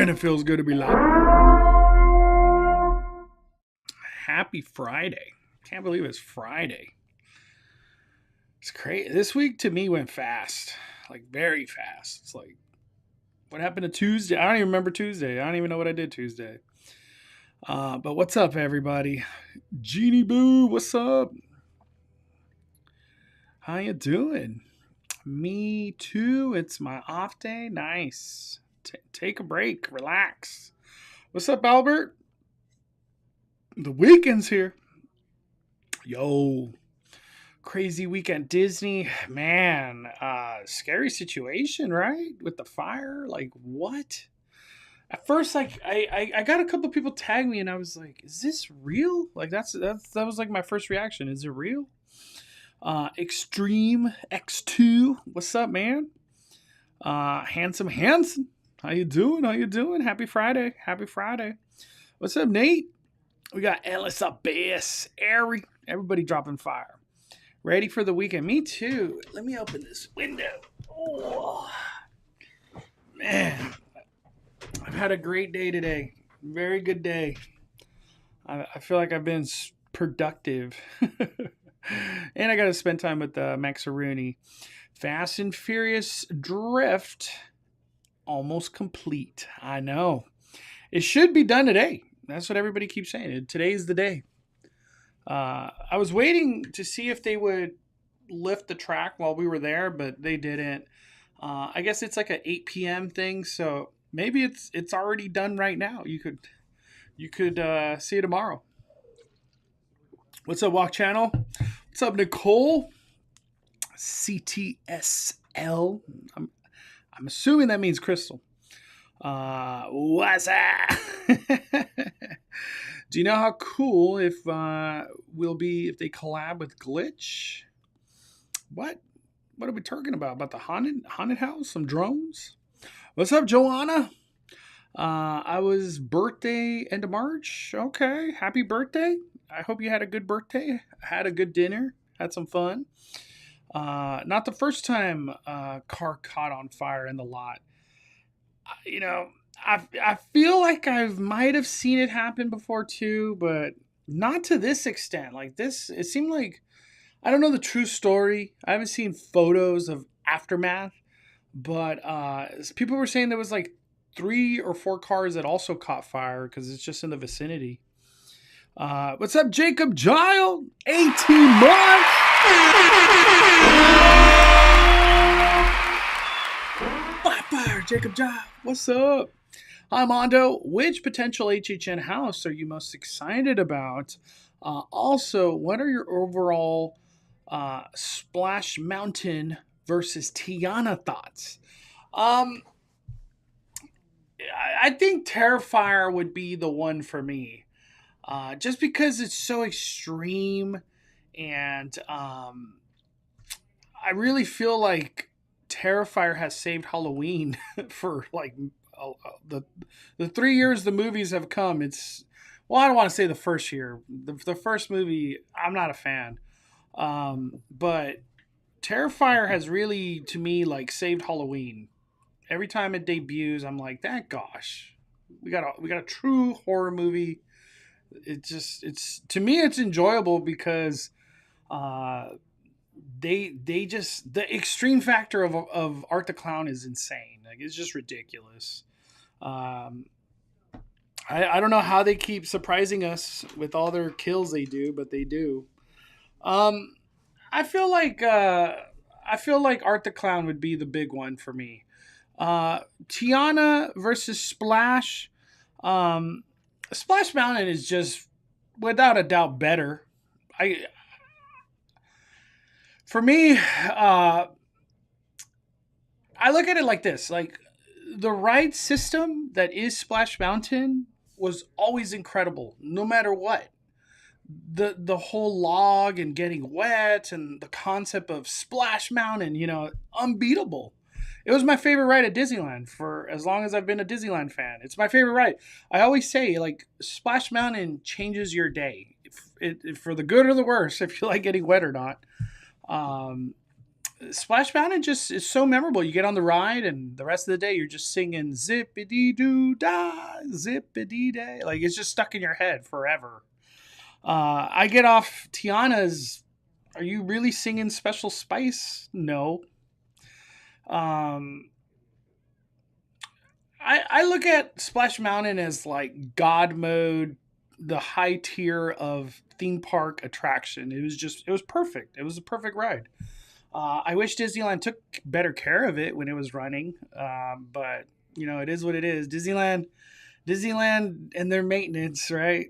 Man, it feels good to be live. Happy Friday. Can't believe it's Friday. It's crazy. This week to me went fast. Like very fast. It's like, what happened to Tuesday? I don't even remember Tuesday. I don't even know what I did Tuesday. But what's up, everybody? Jeannie Boo, what's up? How you doing? Me too. It's my off day. Nice. Take a break. Relax. What's up, Albert? The weekend's here. Yo. Crazy week at Disney. Man, scary situation, right? With the fire. Like, what? At first, like, I got a couple people tag me and I was like, is this real? Like, that was like my first reaction. Is it real? Extreme X2. What's up, man? Handsome Hanson. How you doing? Happy Friday. What's up, Nate? We got Ellis up bass. Everybody dropping fire. Ready for the weekend? Me too. Let me open this window. Oh, man. I've had a great day today. Very good day. I feel like I've been productive. And I got to spend time with Max Rooney. Fast and Furious Drift. Almost complete. I know. It should be done today. That's what everybody keeps saying. Today's the day. I was waiting to see if they would lift the track while we were there, but they didn't. I guess it's like an 8 p.m. thing, so maybe it's already done right now. You could see it tomorrow. What's up, Walk Channel? What's up, Nicole? CTSL. I'm assuming that means Crystal. What's up? Do you know how cool if they collab with Glitch? What are we talking about? About the haunted house? Some drones? What's up, Joanna? I was birthday end of March. Okay, happy birthday. I hope you had a good birthday. Had a good dinner. Had some fun. Not the first time car caught on fire in the lot. You know, I feel like I might have seen it happen before too, but not to this extent. Like this, it seemed like, I don't know the true story. I haven't seen photos of aftermath, but people were saying there was like 3 or 4 cars that also caught fire because it's just in the vicinity. What's up, Jacob Giles? 18 months. Fire, Jacob Giles. What's up? Hi, Mondo. Which potential HHN house are you most excited about? Also, what are your overall Splash Mountain versus Tiana thoughts? I think Terrifier would be the one for me. Just because it's so extreme and I really feel like Terrifier has saved Halloween for like the 3 years the movies have come. I don't want to say the first year. The first movie, I'm not a fan. But Terrifier has really, to me, like saved Halloween. Every time it debuts, I'm like, thank gosh, we got a true horror movie. To me, it's enjoyable because the extreme factor of Art the Clown is insane. Like, it's just ridiculous. I don't know how they keep surprising us with all their kills they do, but they do. I feel like Art the Clown would be the big one for me. Tiana versus Splash. Splash Mountain is just without a doubt better. For me, I look at it like this: like the ride system that is Splash Mountain was always incredible, no matter what. The whole log and getting wet and the concept of Splash Mountain, unbeatable. It was my favorite ride at Disneyland for as long as I've been a Disneyland fan. It's my favorite ride. I always say, like, Splash Mountain changes your day for the good or the worse, if you like getting wet or not. Splash Mountain just is so memorable. You get on the ride, and the rest of the day you're just singing zippity doo da, zippity day. Like it's just stuck in your head forever. I get off Tiana's. Are you really singing Special Spice? No. Um, I look at Splash Mountain as like God mode, the high tier of theme park attraction. It was perfect. It was a perfect ride. I wish Disneyland took better care of it when it was running, but you know it is what it is. Disneyland, and their maintenance, right?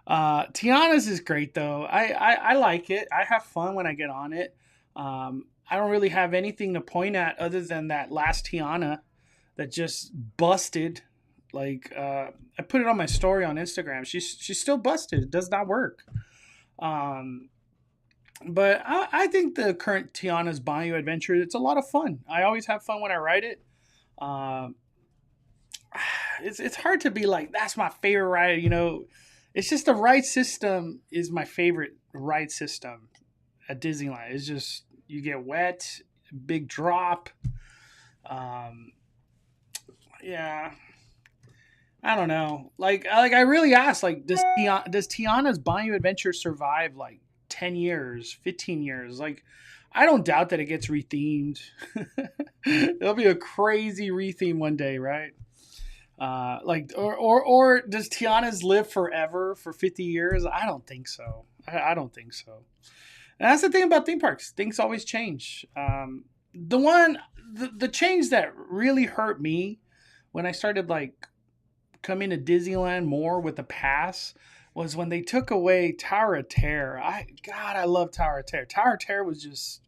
Tiana's is great though. I like it. I have fun when I get on it. I don't really have anything to point at other than that last Tiana that just busted. Like I put it on my story on Instagram. She's still busted. It does not work. Um, but I think the current Tiana's Bayou Adventure, it's a lot of fun. I always have fun when I ride it. Um, it's hard to be like that's my favorite ride. You know, it's just the ride system is my favorite ride system at Disneyland. It's just you get wet, big drop. Um, yeah, I don't know. Like I really asked, like, does Tiana's Bayou Adventure survive like 10 years, 15 years? Like, I don't doubt that it gets rethemed. It'll be a crazy retheme one day, right? Or does Tiana's live forever for 50 years? I don't think so. I don't think so. And that's the thing about theme parks. Things always change. The change that really hurt me when I started like coming to Disneyland more with the pass was when they took away Tower of Terror. I love Tower of Terror. Tower of Terror was just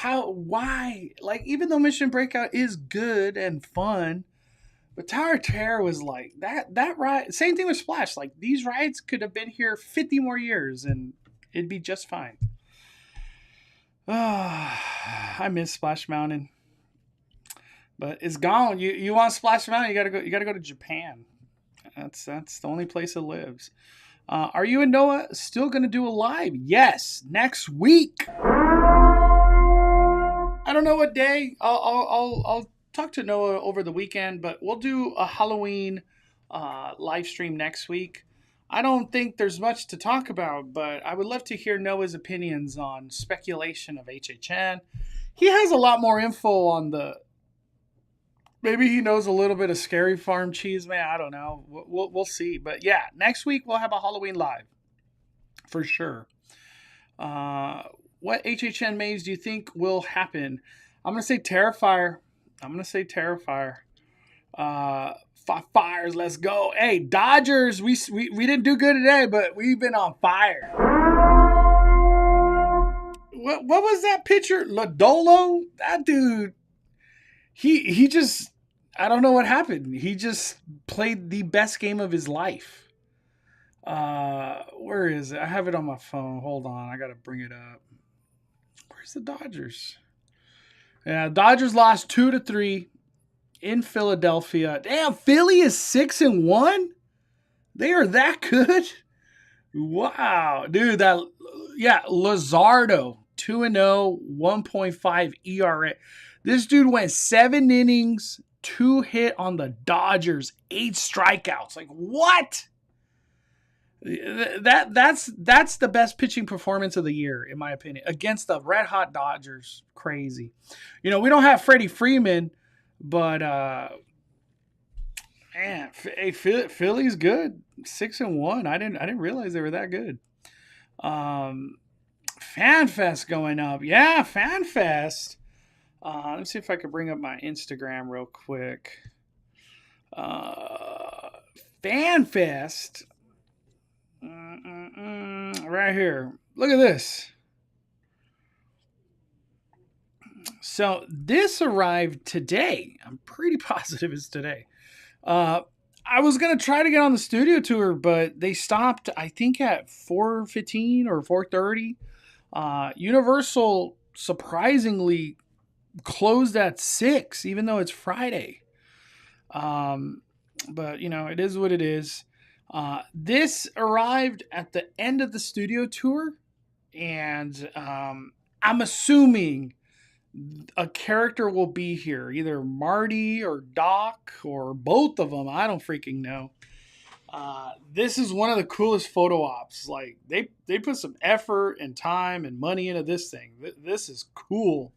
why? Like even though Mission Breakout is good and fun, but Tower of Terror was like that ride. Same thing with Splash. Like these rides could have been here 50 more years and it'd be just fine. I miss Splash Mountain, but it's gone. You want Splash Mountain? You gotta go to Japan. That's the only place it lives. Are you and Noah still gonna do a live? Yes, next week. I don't know what day. I'll talk to Noah over the weekend, but we'll do a Halloween live stream next week. I don't think there's much to talk about, but I would love to hear Noah's opinions on speculation of HHN. He has a lot more info on the. Maybe he knows a little bit of Scary Farm cheese, man. I don't know. We'll see. But yeah, next week we'll have a Halloween live for sure. What HHN maze do you think will happen? I'm gonna say Terrifier. Fires, let's go. Hey, Dodgers, we didn't do good today, but we've been on fire. What was that pitcher? Lodolo? That dude, he just, I don't know what happened. He just played the best game of his life. Where is it? I have it on my phone. Hold on, I gotta bring it up. Where's the Dodgers? Yeah, Dodgers lost 2-3 in Philadelphia. Damn, Philly is 6-1. They are that good. Wow, dude. Luzardo 2-0, 1.5 ERA. This dude went 7 innings, 2 hit on the Dodgers, 8 strikeouts. Like what? That's the best pitching performance of the year, in my opinion, against the red hot Dodgers. Crazy. You know, we don't have Freddie Freeman, but man, hey, Philly's good. 6-1. I didn't realize they were that good. FanFest going up. Yeah, FanFest. Let me see if I can bring up my Instagram real quick. FanFest. Right here. Look at this. So this arrived today. I'm pretty positive it's today. I was going to try to get on the studio tour, but they stopped, I think, at 4:15 or 4:30. Universal surprisingly closed at 6, even though it's Friday. But, you know, it is what it is. This arrived at the end of the studio tour, and I'm assuming a character will be here, either Marty or Doc or both of them. I don't freaking know. This is one of the coolest photo ops. Like they put some effort and time and money into this thing. This is cool.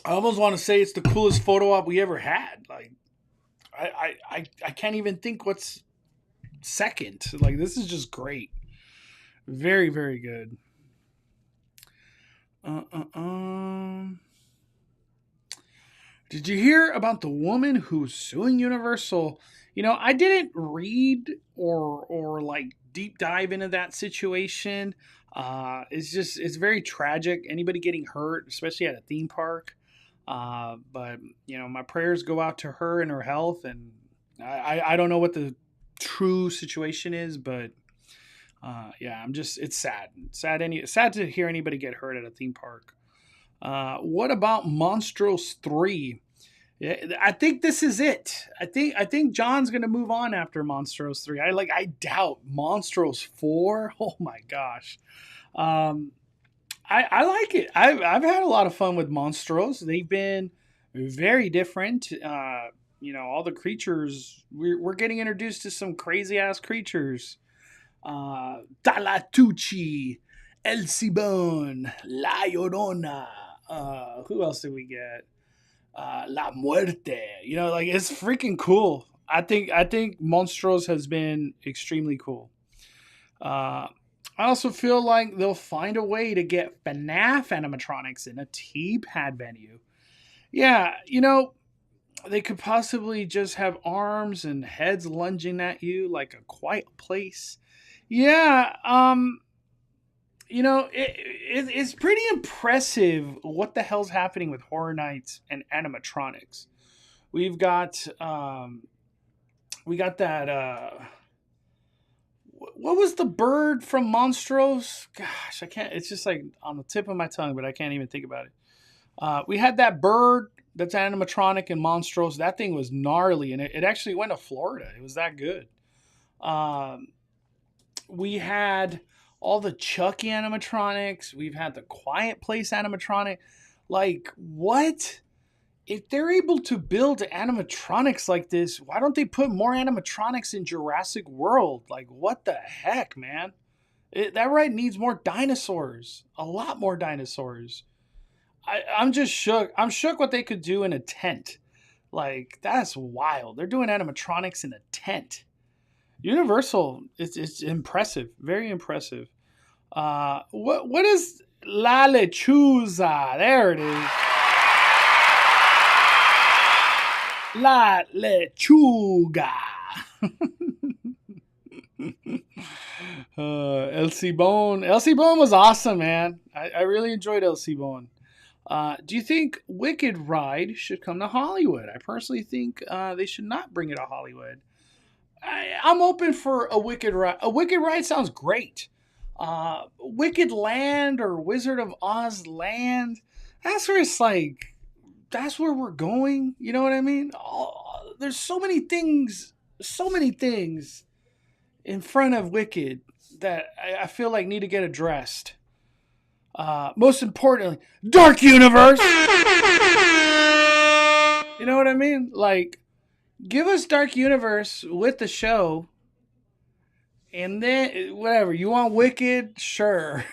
I almost want to say it's the coolest photo op we ever had. Like I can't even think what's second. Like this is just great. Very, very good. Uh, uh, um. Did you hear about the woman who's suing Universal? I didn't read or like deep dive into that situation. It's very tragic. Anybody getting hurt, especially at a theme park. But my prayers go out to her and her health. And I don't know what the true situation is, but yeah, it's sad. Sad to hear anybody get hurt at a theme park. What about Monstros 3? Yeah, I think this is it. I think John's gonna move on after Monstros 3. I doubt Monstros 4. Oh my gosh. Um, I like it. I've had a lot of fun with Monstros. They've been very different. All the creatures we're getting introduced to some crazy ass creatures. Talatucci, El Cibon, La Llorona. Who else did we get? La Muerte. It's freaking cool. I think Monstros has been extremely cool. Uh, I also feel like they'll find a way to get FNAF animatronics in a T-pad venue. Yeah, they could possibly just have arms and heads lunging at you like a quiet place. Yeah, it's pretty impressive what the hell's happening with Horror Nights and animatronics. We've got we got that what was the bird from Monstros? Gosh, I can't. It's just like on the tip of my tongue, but I can't even think about it. We had that bird that's animatronic in Monstros. That thing was gnarly, and it actually went to Florida. It was that good. Um, we had all the Chucky animatronics. We've had the Quiet Place animatronic. Like, what? If they're able to build animatronics like this, why don't they put more animatronics in Jurassic World? Like, what the heck, man? That ride needs more dinosaurs. A lot more dinosaurs. I'm just shook. I'm shook what they could do in a tent. Like, that's wild. They're doing animatronics in a tent. Universal, it's impressive, very impressive. What is La Lechuza? There it is. La Lechuga. LC Bone. LC Bone was awesome, man. I really enjoyed LC Bone. Do you think Wicked Ride should come to Hollywood? I personally think they should not bring it to Hollywood. I'm open for a Wicked Ride. A Wicked Ride sounds great. Wicked Land or Wizard of Oz Land. That's where it's like, that's where we're going. You know what I mean? There's so many things in front of Wicked that I feel like need to get addressed. Most importantly, Dark Universe. You know what I mean? Like, give us Dark Universe with the show, and then whatever you want, Wicked, sure.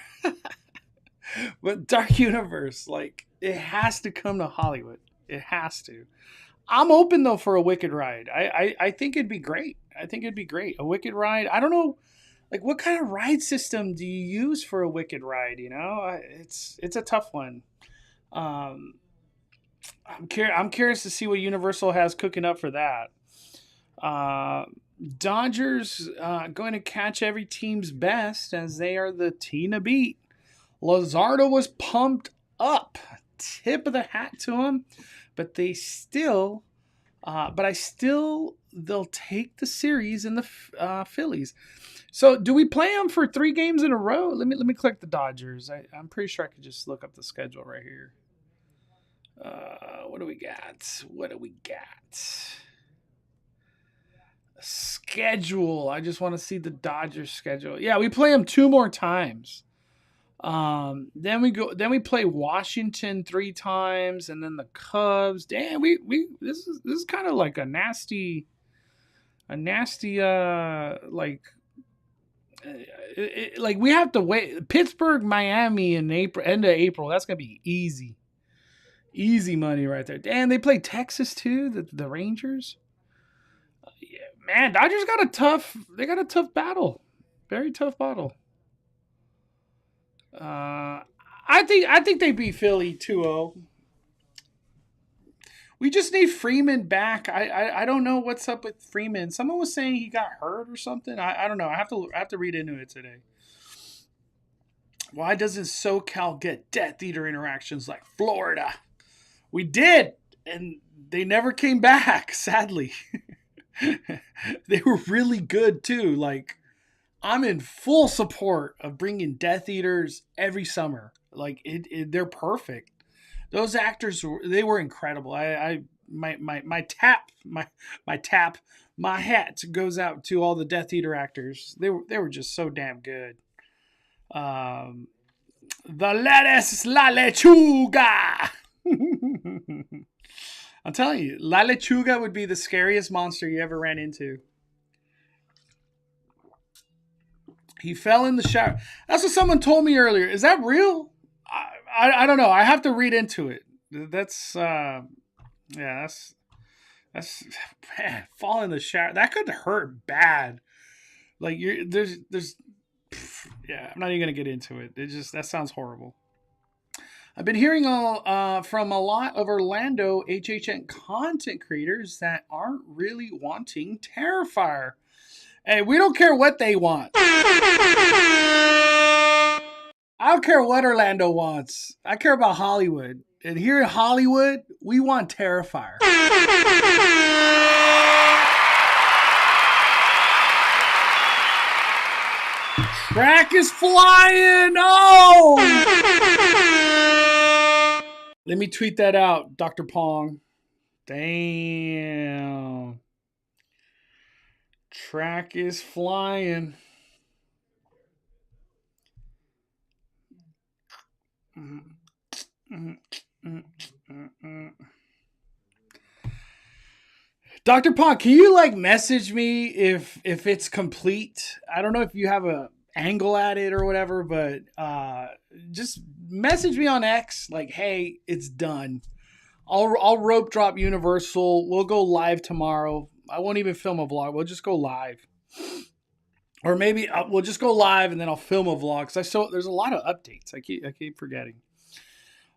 But Dark Universe, like, it has to come to Hollywood. It has to. I'm open though for a Wicked Ride. I think it'd be great. I think it'd be great. A Wicked Ride. I don't know, like, what kind of ride system do you use for a Wicked Ride? It's a tough one. Um, I'm curious to see what Universal has cooking up for that. Uh, Dodgers going to catch every team's best as they are the team to beat. Lazardo was pumped up. Tip of the hat to him. But they'll take the series in the Phillies. So do we play them for 3 games in a row? Let me click the Dodgers. I'm pretty sure I could just look up the schedule right here. What do we got? Schedule. I just want to see the Dodgers schedule. Yeah, we play them 2 more times. Then we play Washington 3 times, and then the Cubs. Damn, we this is kind of like a nasty like we have to wait. Pittsburgh, Miami in April, end of April. That's gonna be easy money right there. Damn, they play Texas too. The Rangers. Yeah, man, Dodgers got a tough. They got a tough battle. Very tough battle. I think they beat Philly 2-0. We just need Freeman back. I don't know what's up with Freeman. Someone was saying he got hurt or something. I don't know. I have to read into it today. Why doesn't SoCal get Death Eater interactions like Florida? We did, and they never came back. Sadly, they were really good too. Like, I'm in full support of bringing Death Eaters every summer. Like they're perfect. Those actors, they were incredible. My hat goes out to all the Death Eater actors. They were just so damn good. The lettuce, la lechuga. I'm telling you, la lechuga would be the scariest monster you ever ran into. He fell in the shower. That's what someone told me earlier. Is that real? I don't know. I have to read into it. That's that's man, fall in the shower. That could hurt bad. Like there's yeah, I'm not even gonna get into it. That sounds horrible. I've been hearing from a lot of Orlando HHN content creators that aren't really wanting Terrifier. Hey, we don't care what they want. I don't care what Orlando wants. I care about Hollywood. And here in Hollywood, we want Terrifier. Track is flying. Oh! Let me tweet that out, Dr. Pong. Damn. Track is flying. Dr. Pong, can you like message me if it's complete? I don't know if you have a angle at it or whatever, but just message me on X like, hey, it's done. I'll rope drop Universal. We'll go live tomorrow. I won't even film a vlog. We'll just go live. Or maybe we'll just go live and then I'll film a vlog. Because there's a lot of updates. I keep forgetting.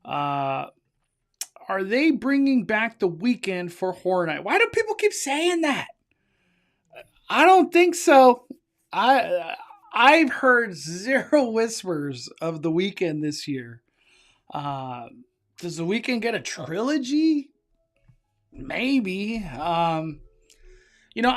Are they bringing back the weekend for Horror Night? Why do people keep saying that? I don't think so. I've heard zero whispers of the weekend this year. Does the weekend get a trilogy? Maybe. I'm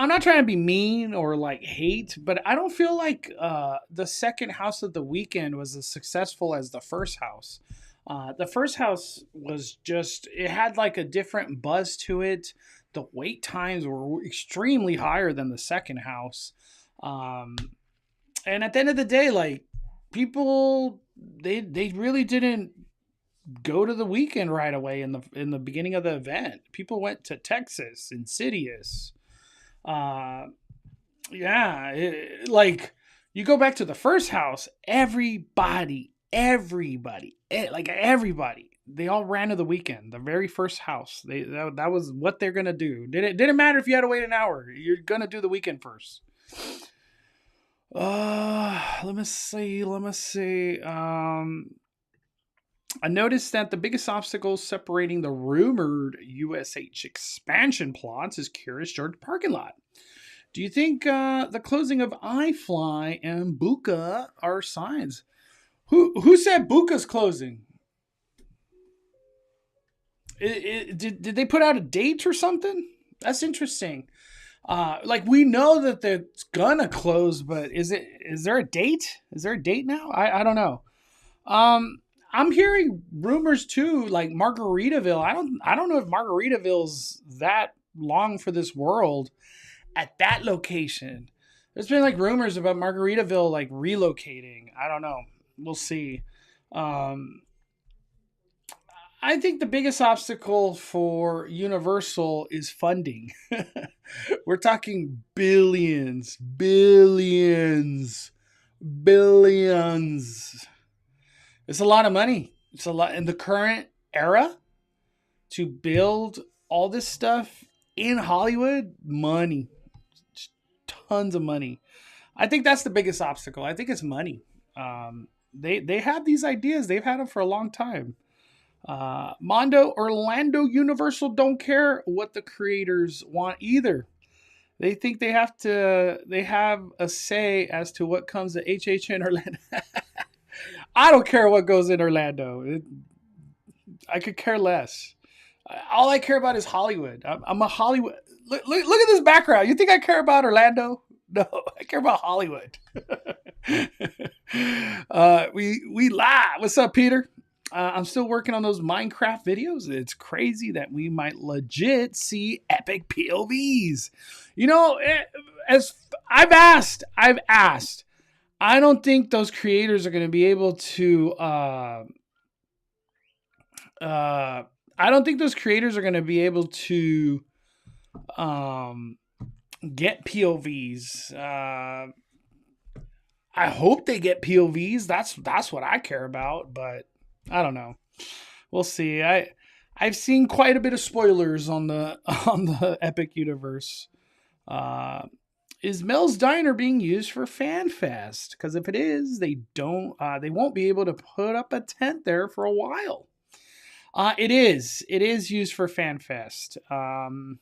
not trying to be mean or like hate, but I don't feel like the second house of the weekend was as successful as the first house. The first house was it had like a different buzz to it. The wait times were extremely higher than the second house. And at the end of the day, like people, they really didn't go to the weekend right away in the beginning of the event. People went to Texas, Insidious. Like you go back to the first house, everybody, they all ran to the weekend. The very first house, that was what they're gonna do. Didn't matter if you had to wait an hour. You're gonna do the weekend first. Let me see. I noticed that the biggest obstacle separating the rumored USH expansion plots is Curious George parking lot. Do you think the closing of iFly and Buka are signs? Who said Buka's closing? Did they put out a date or something? That's interesting. Like we know that it's gonna close, but is there a date? Is there a date now? I don't know. I'm hearing rumors too, like Margaritaville. I don't know if Margaritaville's that long for this world at that location. There's been like rumors about Margaritaville like relocating. I don't know. We'll see. Um, I think the biggest obstacle for Universal is funding. We're talking billions, billions, billions. It's a lot of money. It's a lot in the current era to build all this stuff in Hollywood. Money, tons of money. I think that's the biggest obstacle. I think it's money. They have these ideas. They've had them for a long time. Mondo, Orlando, Universal don't care what the creators want either. They think they have to. They have a say as to what comes to HHN Orlando. I don't care what goes in Orlando. I could care less. All I care about is Hollywood. I'm a Hollywood. Look at this background. You think I care about Orlando? No, I care about Hollywood. We lie. What's up, Peter? I'm still working on those Minecraft videos. It's crazy that we might legit see epic POVs. You know, as I've asked. I don't think those creators are going to be able to. I don't think those creators are going to be able to get POVs. I hope they get POVs. That's what I care about, but I don't know. We'll see. I've seen quite a bit of spoilers on the on the Epic universe. Is Mel's Diner being used for FanFest? Because if it is, they won't be able to put up a tent there for a while. It is. It is used for FanFest. Man,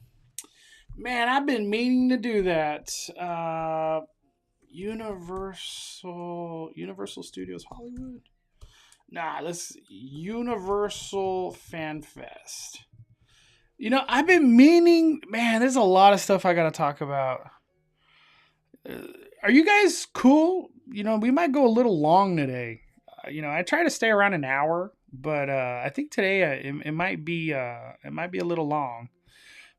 I've been meaning to do that. Universal Studios Hollywood. Nah, let's Universal FanFest. You know, I've been meaning. Man, there's a lot of stuff I got to talk about. Are you guys cool? You know, we might go a little long today. I try to stay around an hour, but I think today it might be a little long.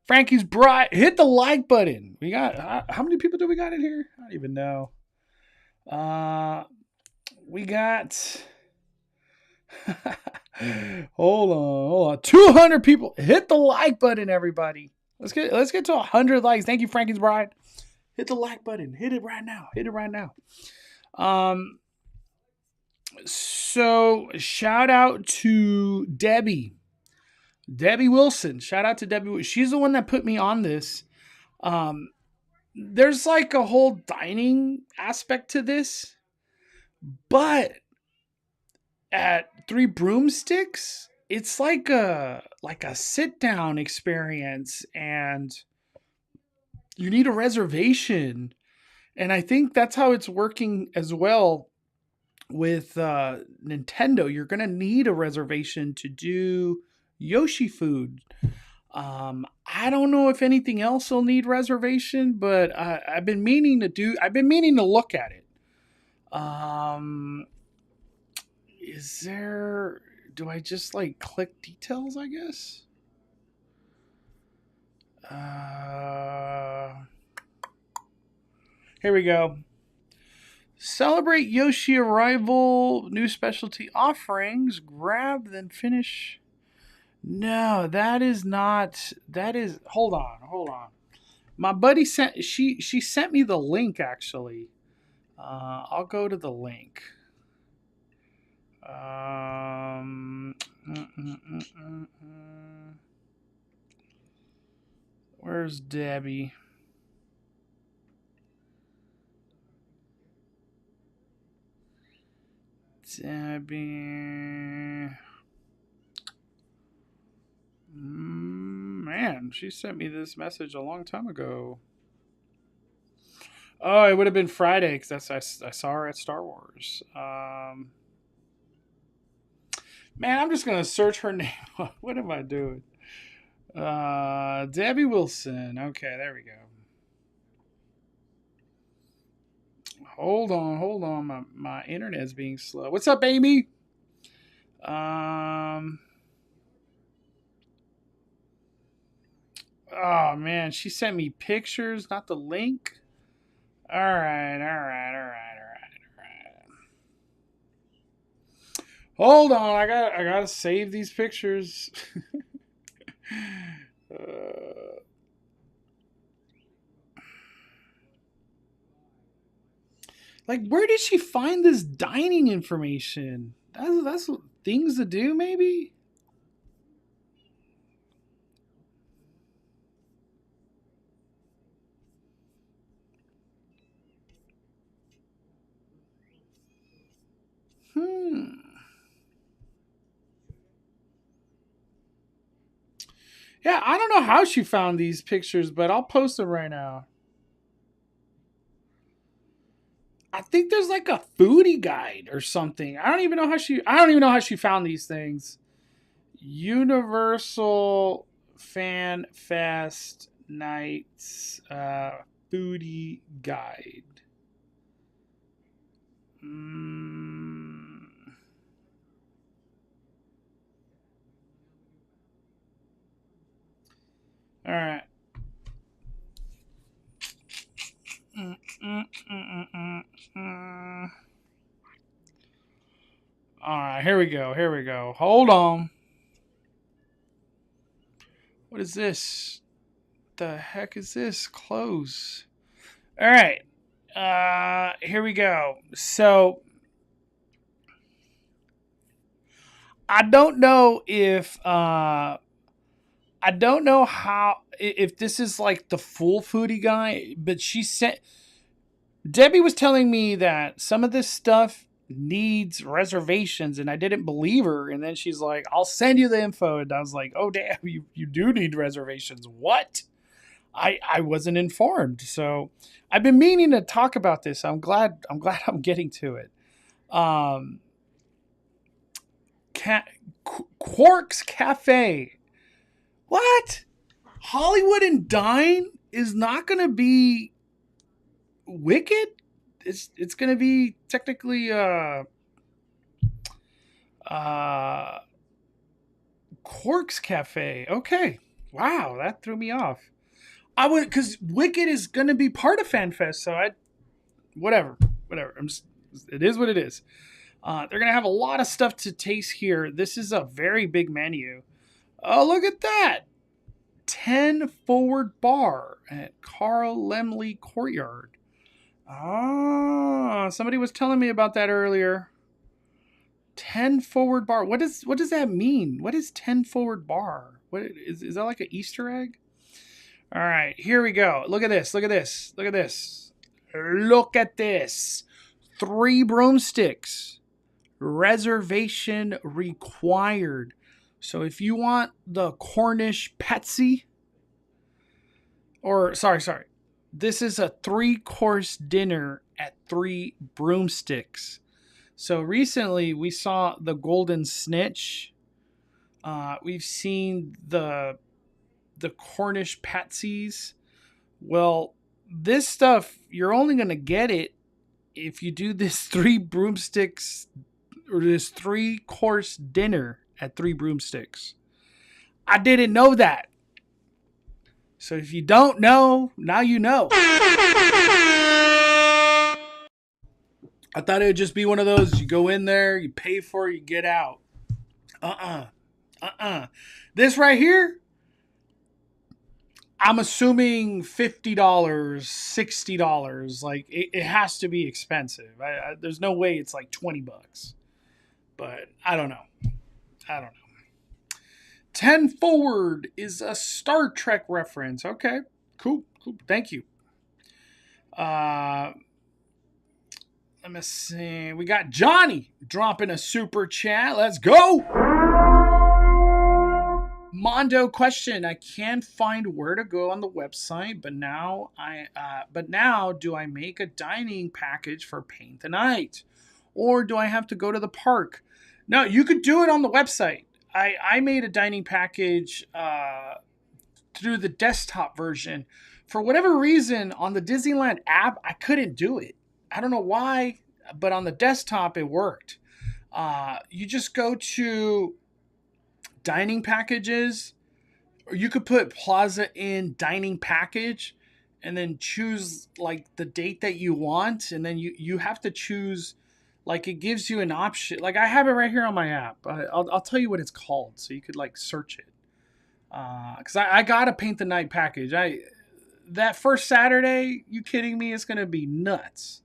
Frankie's Bride, hit the like button. We got how many people do we got in here? I don't even know. We got hold on, 200 people. Hit the like button, everybody. Let's get to 100 likes. Thank you, Frankie's Bride. Hit the like button. Hit it right now. So shout out to Debbie Wilson. Shout out to Debbie. She's the one that put me on this. There's like a whole dining aspect to this, but at Three Broomsticks, it's like a sit down experience, and you need a reservation. And I think that's how it's working as well with Nintendo. You're gonna need a reservation to do Yoshi food. I don't know if anything else will need reservation, but I've been meaning to look at it. Do I just like click details, I guess? Here we go. Celebrate Yoshi arrival, new specialty offerings, grab, then finish. No, that is not. That is. Hold on. My buddy she sent me the link actually. I'll go to the link. Where's Debbie? Man, she sent me this message a long time ago. Oh, it would have been Friday because I saw her at Star Wars. Man, I'm just gonna search her name. What am I doing? Debbie Wilson. Okay, there we go. Hold on. My internet's being slow. What's up, Amy? Oh man, she sent me pictures, not the link. All right. Hold on, I gotta save these pictures. uh, like, where did she find this dining information? That's things to do, maybe. Hmm. Yeah, I don't know how she found these pictures, but I'll post them right now. I think there's like a foodie guide or something. I don't even know how she found these things. Universal Fan Fest Nights foodie guide. Mm. All right. Mm, mm, mm, mm, mm. All right, here we go. Here we go. Hold on. What is this? The heck is this? Close. All right. Here we go. So I don't know if I don't know how if this is like the full foodie guy, but she said Debbie was telling me that some of this stuff needs reservations, and I didn't believe her. And then she's like, "I'll send you the info," and I was like, "Oh damn, you do need reservations? What?" I wasn't informed, so I've been meaning to talk about this. I'm glad I'm getting to it. Um, Quark's Cafe. What? Hollywood and Dine is not going to be Wicked. It's going to be technically uh Quark's Cafe. Okay. Wow, that threw me off. I would because Wicked is going to be part of FanFest, so I whatever, whatever. It is what it is. They're going to have a lot of stuff to taste here. This is a very big menu. Oh, look at that. 10 Forward Bar at Carl Lemley Courtyard. Ah, somebody was telling me about that earlier. 10 Forward Bar. What does that mean? What is 10 Forward Bar? What is that like an Easter egg? All right, here we go. Look at this. Look at this. Look at this. Look at this. 3 broomsticks. Reservation required. So if you want the Cornish Patsy, or sorry, this is a 3-course dinner at 3 broomsticks. So recently we saw the Golden Snitch. We've seen the Cornish Patsies. Well, this stuff you're only gonna get it if you do this 3 broomsticks or this 3-course dinner at 3 broomsticks. I didn't know that. So if you don't know, now you know. I thought it would just be one of those you go in there, you pay for it, you get out. This right here, I'm assuming $50, $60. Like it has to be expensive. There's no way it's like $20. But I don't know. I don't know. 10 Forward is a Star Trek reference. Okay, cool. Thank you. Uh, Let me see. We got Johnny dropping a super chat. Let's go. Mondo question. I can't find where to go on the website, but now do I make a dining package for Paint the Night, or do I have to go to the park? No, you could do it on the website. I made a dining package through the desktop version. For whatever reason, on the Disneyland app, I couldn't do it. I don't know why, but on the desktop, it worked. You just go to dining packages, or you could put Plaza Inn dining package and then choose like the date that you want. And then you have to choose like it gives you an option. Like I have it right here on my app. I'll tell you what it's called, so you could like search it. Because I got a paint the night package. That first Saturday, you kidding me? It's gonna be nuts.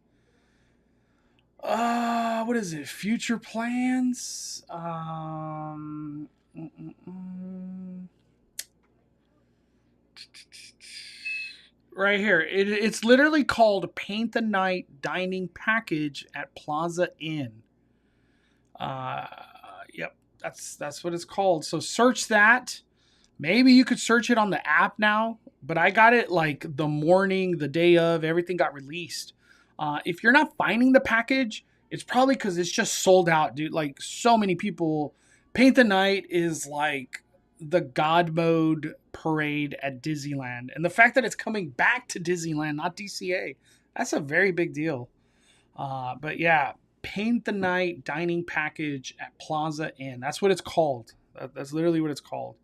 What is it? Future plans. Right here. It's literally called Paint the Night Dining Package at Plaza Inn. Uh, yep, that's what it's called. So search that. Maybe you could search it on the app now, but I got it like the morning, the day of, everything got released. If you're not finding the package, it's probably because it's just sold out, dude. Like so many people, Paint the Night is like the God mode parade at Disneyland. And the fact that it's coming back to Disneyland, not DCA, that's a very big deal. But yeah, Paint the Night dining package at Plaza Inn. That's what it's called. That's literally what it's called.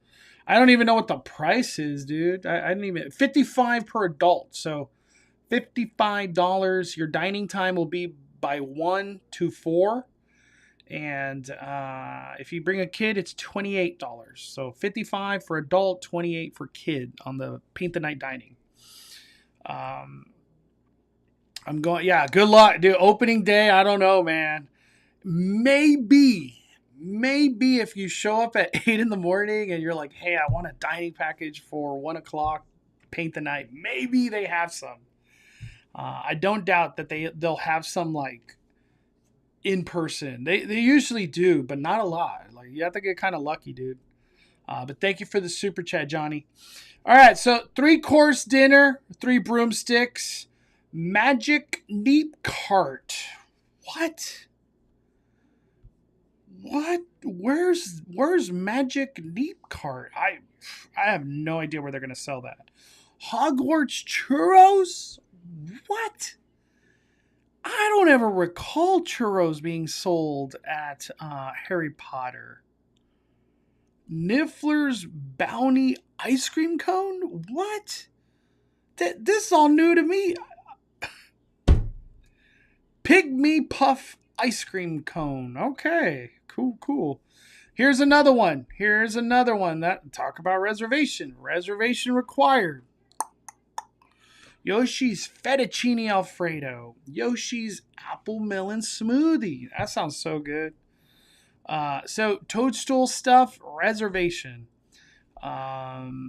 I don't even know what the price is, dude. I didn't even 55 per adult. So $55. Your dining time will be by 1 to 4. And if you bring a kid, it's $28. So 55 for adult, 28 for kid on the Paint the Night dining. I'm going, yeah, good luck, dude. Opening day, I don't know, man. Maybe if you show up at 8 in the morning and you're like, hey, I want a dining package for 1 o'clock, Paint the Night, maybe they have some. I don't doubt that they'll have some like in person. They usually do, but not a lot. Like you have to get kind of lucky, dude. But thank you for the super chat, Johnny. All right, so 3-course dinner, 3 broomsticks, magic neat cart. What? Where's magic neat cart? I have no idea where they're gonna sell that. Hogwarts churros? What? I don't ever recall churros being sold at Harry Potter. Niffler's Bounty ice cream cone? What? This is all new to me. Pygmy Puff ice cream cone. Okay, cool. Here's another one. That talk about reservation. Reservation required. Yoshi's Fettuccine Alfredo. Yoshi's Apple Melon Smoothie. That sounds so good. So toadstool stuff, reservation. What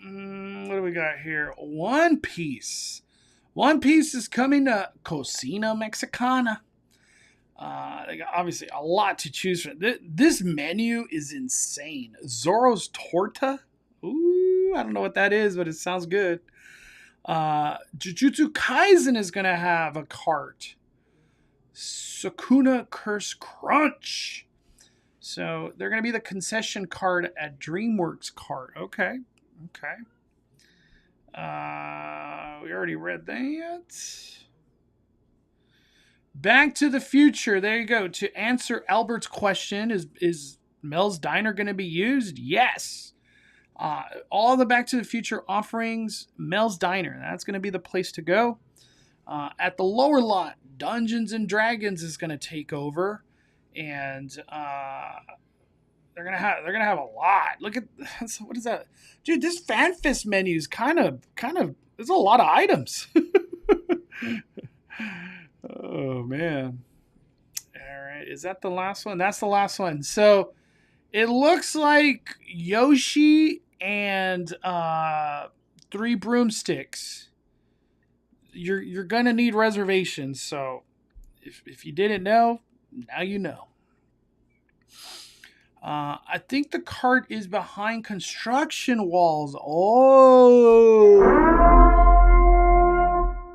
do we got here? One Piece. One Piece is coming to Cocina Mexicana. They got obviously a lot to choose from. This menu is insane. Zorro's Torta. Ooh, I don't know what that is, but it sounds good. Jujutsu Kaisen is going to have a cart. Sakuna Curse Crunch. So they're going to be the concession cart at DreamWorks cart. Okay. We already read that. Back to the Future. There you go. To answer Albert's question, is Mel's Diner going to be used? Yes. All the Back to the Future offerings, Mel's Diner. That's going to be the place to go. At the lower lot, Dungeons and Dragons is going to take over, and they're gonna have a lot. Look at what is that, dude? This FanFest menu is kind of. There's a lot of items. Oh man! All right, is that the last one? That's the last one. So it looks like Yoshi and 3 broomsticks. You're gonna need reservations. So if you didn't know, now you know. I think the cart is behind construction walls. Oh.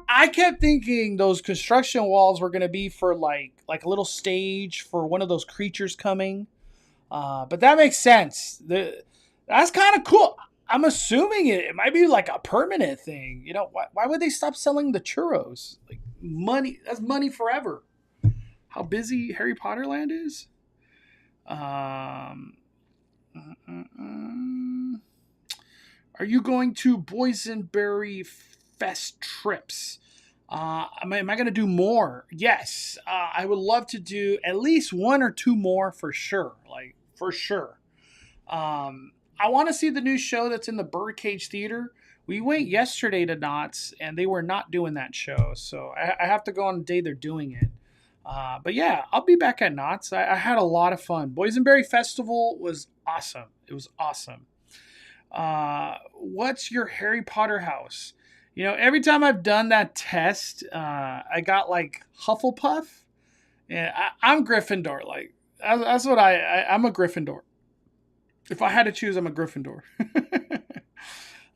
I kept thinking those construction walls were going to be for like a little stage for one of those creatures coming. But that makes sense. That's kind of cool. I'm assuming it might be like a permanent thing. You know, why would they stop selling the churros? Like money, that's money forever. How busy Harry Potter Land is? Are you going to Boysenberry Fest trips? Am I going to do more? Yes. I would love to do at least one or two more for sure. Like, for sure. I want to see the new show that's in the Birdcage Theater. We went yesterday to Knott's, and they were not doing that show. So I have to go on the day they're doing it. But yeah, I'll be back at Knott's. I had a lot of fun. Boysenberry Festival was awesome. It was awesome. What's your Harry Potter house? You know, every time I've done that test, I got like Hufflepuff. And I'm Gryffindor. Like, that's what I'm a Gryffindor. If I had to choose, I'm a Gryffindor.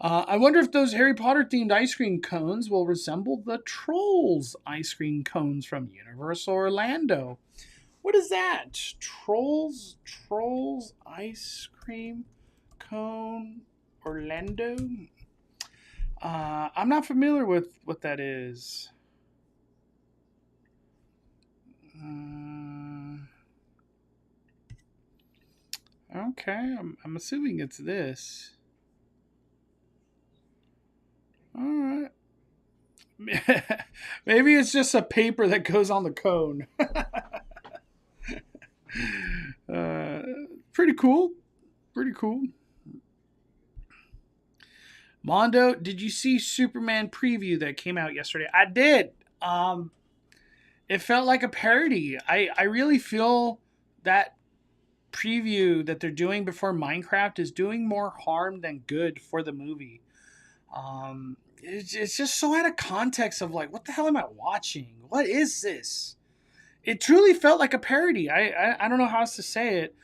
I wonder if those Harry Potter themed ice cream cones will resemble the Trolls ice cream cones from Universal Orlando. What is that? Trolls ice cream cone Orlando? I'm not familiar with what that is. Okay, I'm assuming it's this. All right. Maybe it's just a paper that goes on the cone. Pretty cool. Pretty cool. Mondo, did you see Superman preview that came out yesterday? I did. It felt like a parody. I really feel that preview that they're doing before Minecraft is doing more harm than good for the movie. It's just so out of context of like, what the hell am I watching? What is this? It truly felt like a parody. I don't know how else to say it.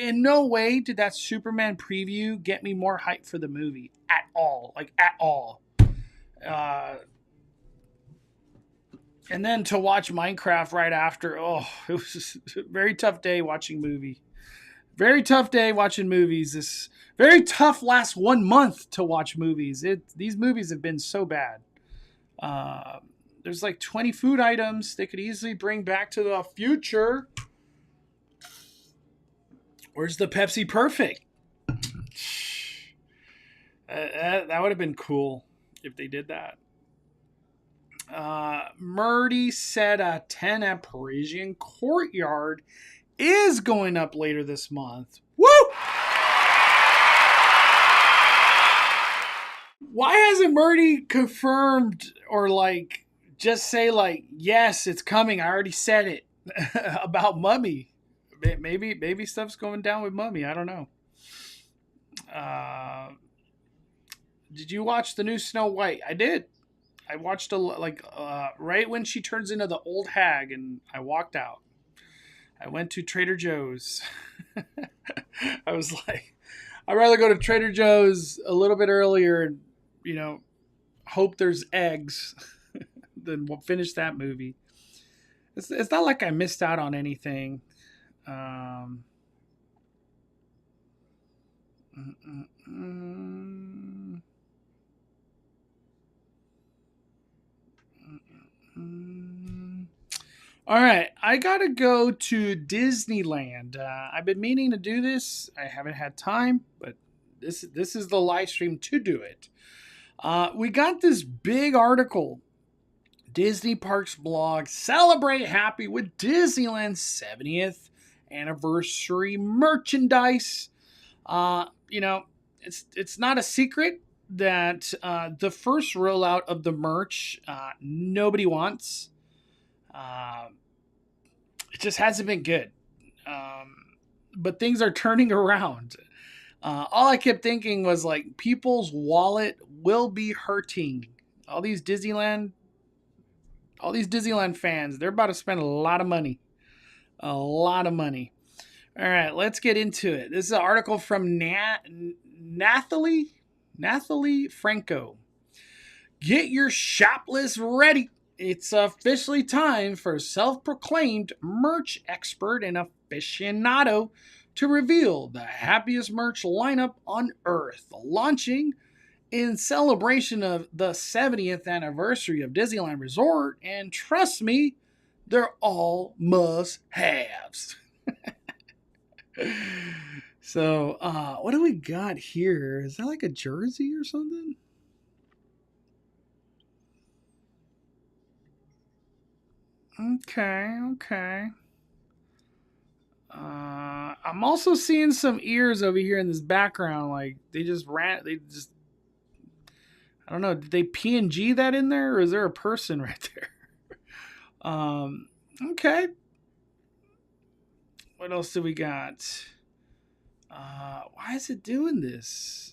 In no way did that Superman preview get me more hyped for the movie at all. Like, at all. And then to watch Minecraft right after, it was a very tough day watching movie. Very tough day watching movies. This very tough last 1 month to watch movies. These movies have been so bad. There's like 20 food items they could easily bring back to the future. Where's the Pepsi Perfect? That would have been cool if they did that. Murdy said a 10 at Parisian Courtyard is going up later this month. Woo! Why hasn't Murdy confirmed or like just say like, yes, it's coming. I already said it about Mummy. Maybe stuff's going down with Mummy. I don't know. Did you watch the new Snow White? I did. I watched right when she turns into the old hag, and I walked out. I went to Trader Joe's. I was like, I'd rather go to Trader Joe's a little bit earlier and, hope there's eggs than we'll finish that movie. It's not like I missed out on anything. All right, I gotta go to Disneyland. I've been meaning to do this. I haven't had time, but this is the live stream to do it. We got this big article. Disney Parks blog, celebrate happy with Disneyland's 70th anniversary merchandise. It's not a secret that the first rollout of the merch nobody wants. It just hasn't been good. But things are turning around. All I kept thinking was like, people's wallet will be hurting. All these Disneyland fans, they're about to spend a lot of money. A lot of money. All right, let's get into it. This is an article from Nathalie Franco. Get your shop list ready. It's officially time for self-proclaimed merch expert and aficionado to reveal the happiest merch lineup on Earth, launching in celebration of the 70th anniversary of Disneyland Resort. And trust me, they're all must-haves. So, what do we got here? Is that like a jersey or something? Okay, okay. I'm also seeing some ears over here in this background. Like they just ran. They just. I don't know. Did they PNG that in there, or is there a person right there? Okay. What else do we got? Why is it doing this?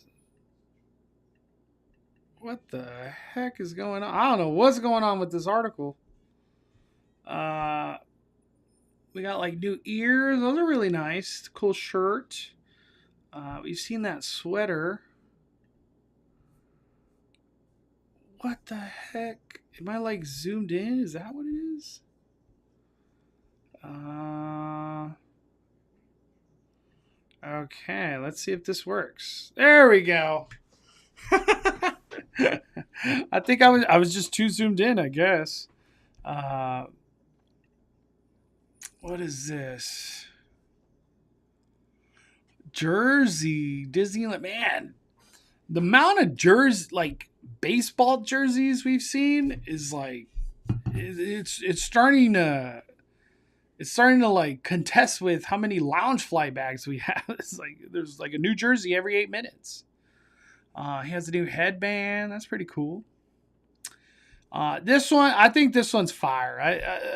What the heck is going on? I don't know what's going on with this article. Uh, we got like new ears. Those are really nice. Cool shirt. We've seen that sweater. What the heck? Am I like zoomed in? Is that what it is? Okay, let's see if this works. There we go. I think I was just too zoomed in, I guess. What is this? Jersey, Disneyland, man. The amount of like baseball jerseys we've seen is like it's starting to like contest with how many lounge fly bags we have. It's like there's like a new jersey every 8 minutes. He has a new headband. That's pretty cool. This one, I think this one's fire.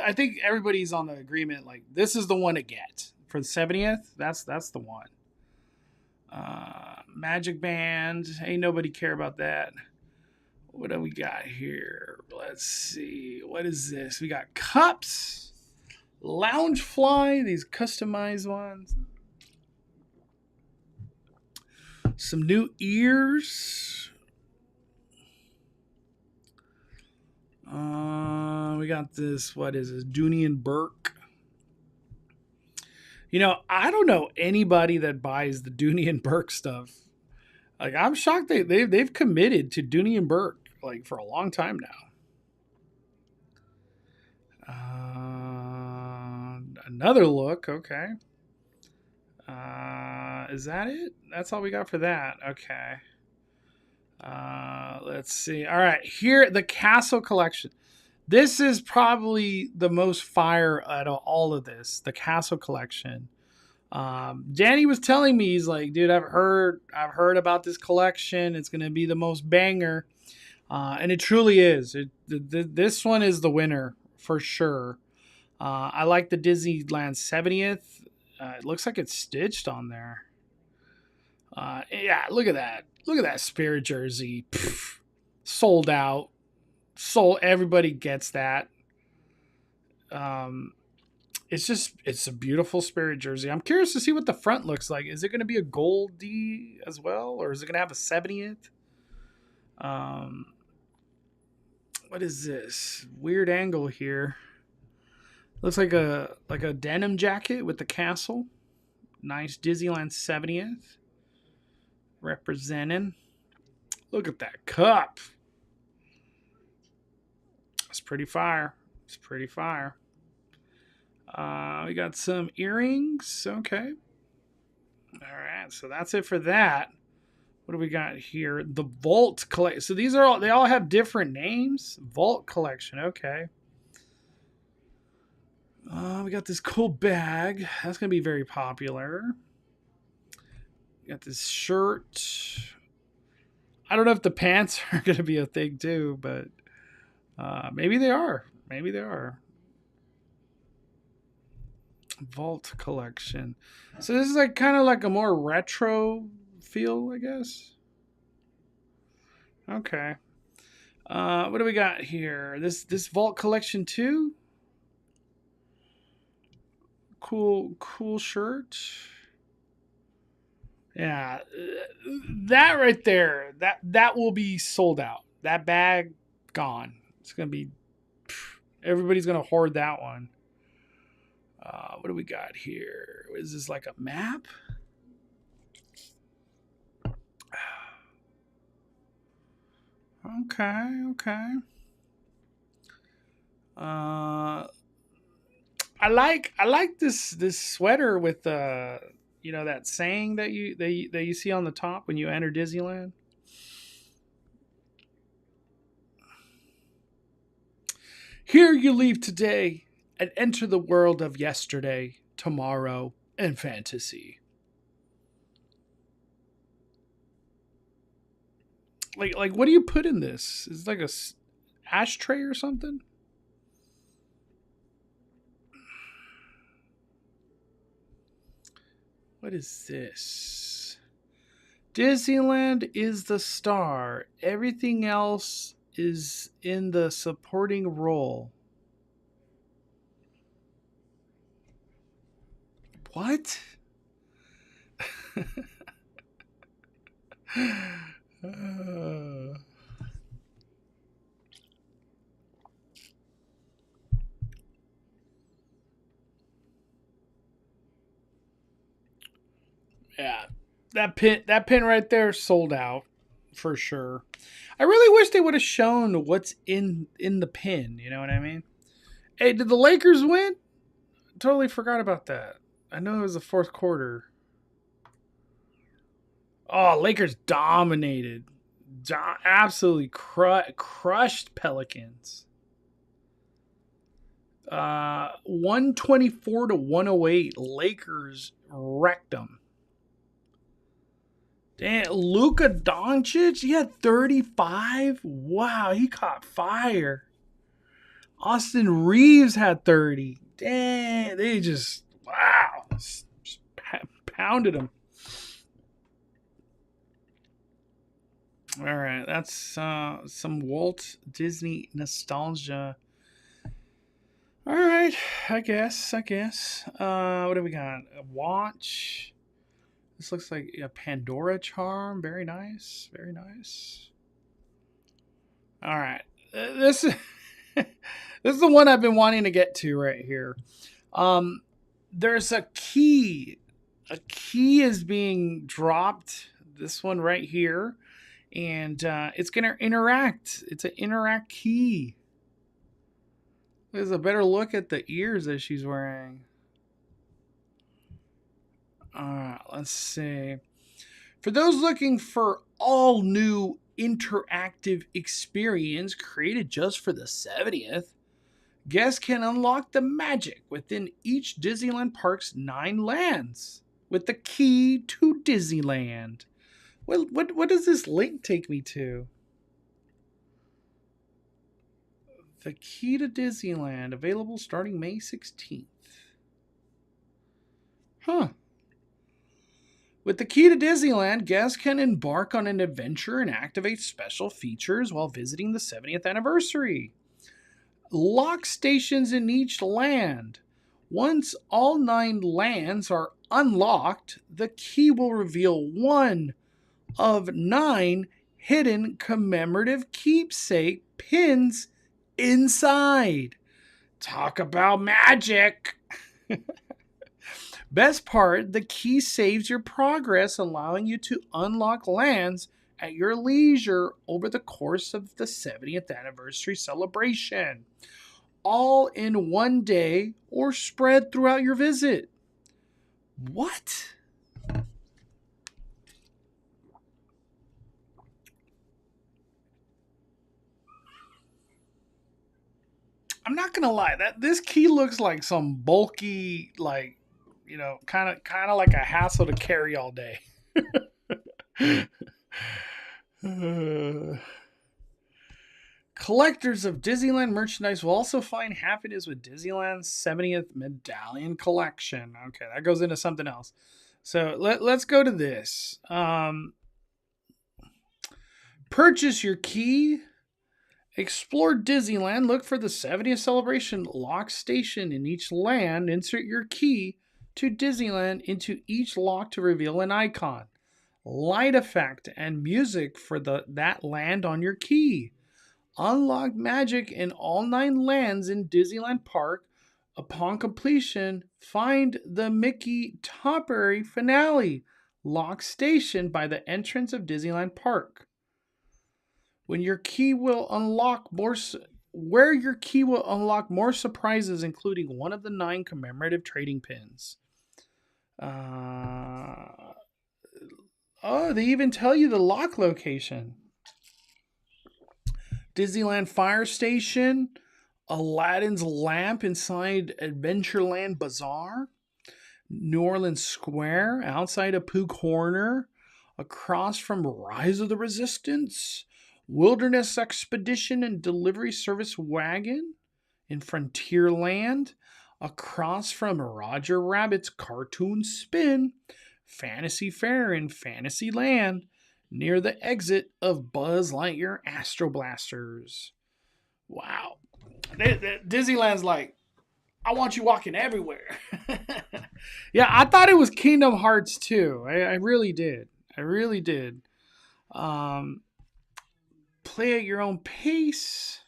I think everybody's on the agreement. Like this is the one to get for the 70th. That's the one. Magic band. Ain't nobody care about that. What do we got here? Let's see. What is this? We got cups. Lounge fly. These customized ones. Some new ears. We got this. What is this? Dooney and Burke. You know, I don't know anybody that buys the Dooney and Burke stuff. Like, I'm shocked they've committed to Dooney and Burke like for a long time now. Another look. Okay. Is that it? That's all we got for that. Okay. Let's see. All right, here the Castle collection. This is probably the most fire out of all of this. The Castle collection. Danny was telling me, he's like, dude, I've heard about this collection. It's gonna be the most banger, and it truly is. This one is the winner for sure. I like the Disneyland 70th. It looks like it's stitched on there. Yeah, look at that. Look at that Spirit jersey. Pff, sold out. Everybody gets that. It's a beautiful Spirit jersey. I'm curious to see what the front looks like. Is it going to be a gold D as well, or is it going to have a 70th? What is this? Weird angle here. Looks like a denim jacket with the castle. Nice Disneyland 70th. Representing. Look at that cup. It's pretty fire. It's pretty fire. We got some earrings. Okay. All right. So that's it for that. What do we got here? The Vault collection. So these are they all have different names. Vault collection. Okay. We got this cool bag. That's going to be very popular. We got this shirt. I don't know if the pants are going to be a thing too, but maybe they are. Maybe they are. Vault collection. So this is like kind of like a more retro feel, I guess. Okay. What do we got here? This Vault collection too. Cool shirt. Yeah, that right there, that will be sold out. That bag gone. It's gonna be. Everybody's gonna hoard that one. What do we got here? Is this like a map? Okay. I like this sweater with that saying that you see on the top when you enter Disneyland. Here you leave today, and enter the world of yesterday, tomorrow, and fantasy. Like, what do you put in this? Is it like a ashtray or something? What is this? Disneyland is the star. Everything else is in the supporting role. What? Yeah, that pin right there sold out for sure. I really wish they would have shown what's in the pin. You know what I mean? Hey, did the Lakers win? Totally forgot about that. I know it was the fourth quarter. Oh, Lakers dominated. Absolutely crushed Pelicans. 124 to 108. Lakers wrecked them. Damn, Luka Doncic, he had 35. Wow, he caught fire. Austin Reeves had 30. Damn, they just, wow, just pounded him. All right, that's some Walt Disney nostalgia. All right, I guess. What do we got? A watch. This looks like a Pandora charm. Very nice. All right, this is this is the one I've been wanting to get to right here. There's a key. A key is being dropped. This one right here. And it's going to interact. It's an interact key. There's a better look at the ears that she's wearing. Let's see. For those looking for all new interactive experience created just for the 70th, guests can unlock the magic within each Disneyland park's 9 lands with the key to Disneyland. What does this link take me to? The key to Disneyland, available starting May 16th. Huh. With the key to Disneyland, guests can embark on an adventure and activate special features while visiting the 70th anniversary. Lock stations in each land. Once all 9 lands are unlocked, the key will reveal one of 9 hidden commemorative keepsake pins inside. Talk about magic. Best part, the key saves your progress, allowing you to unlock lands at your leisure over the course of the 70th anniversary celebration, all in one day or spread throughout your visit. What? I'm not gonna lie, that this key looks like some bulky, like, you know, kind of like a hassle to carry all day. Collectors of Disneyland merchandise will also find happiness with Disneyland's 70th Medallion Collection. Okay, that goes into something else. So let's go to this. Purchase your key. Explore Disneyland. Look for the 70th celebration lock station in each land. Insert your key to Disneyland into each lock to reveal an icon, light effect, and music for that land on your key. Unlock magic in all 9 lands in Disneyland Park. Upon completion, find the Mickey Topiary finale lock station by the entrance of Disneyland Park. Where your key will unlock more surprises, including one of the 9 commemorative trading pins. They even tell you the lock location. Disneyland Fire Station, Aladdin's lamp inside Adventureland Bazaar, New Orleans Square, outside of Pooh Corner, across from Rise of the Resistance, Wilderness Expedition and Delivery Service Wagon in Frontierland, across from Roger Rabbit's Cartoon Spin, Fantasy Fair in Fantasyland, near the exit of Buzz Lightyear Astro Blasters. Wow. Disneyland's like, I want you walking everywhere. Yeah, I thought it was Kingdom Hearts too. I really did. I really did. Um, Play at your own pace.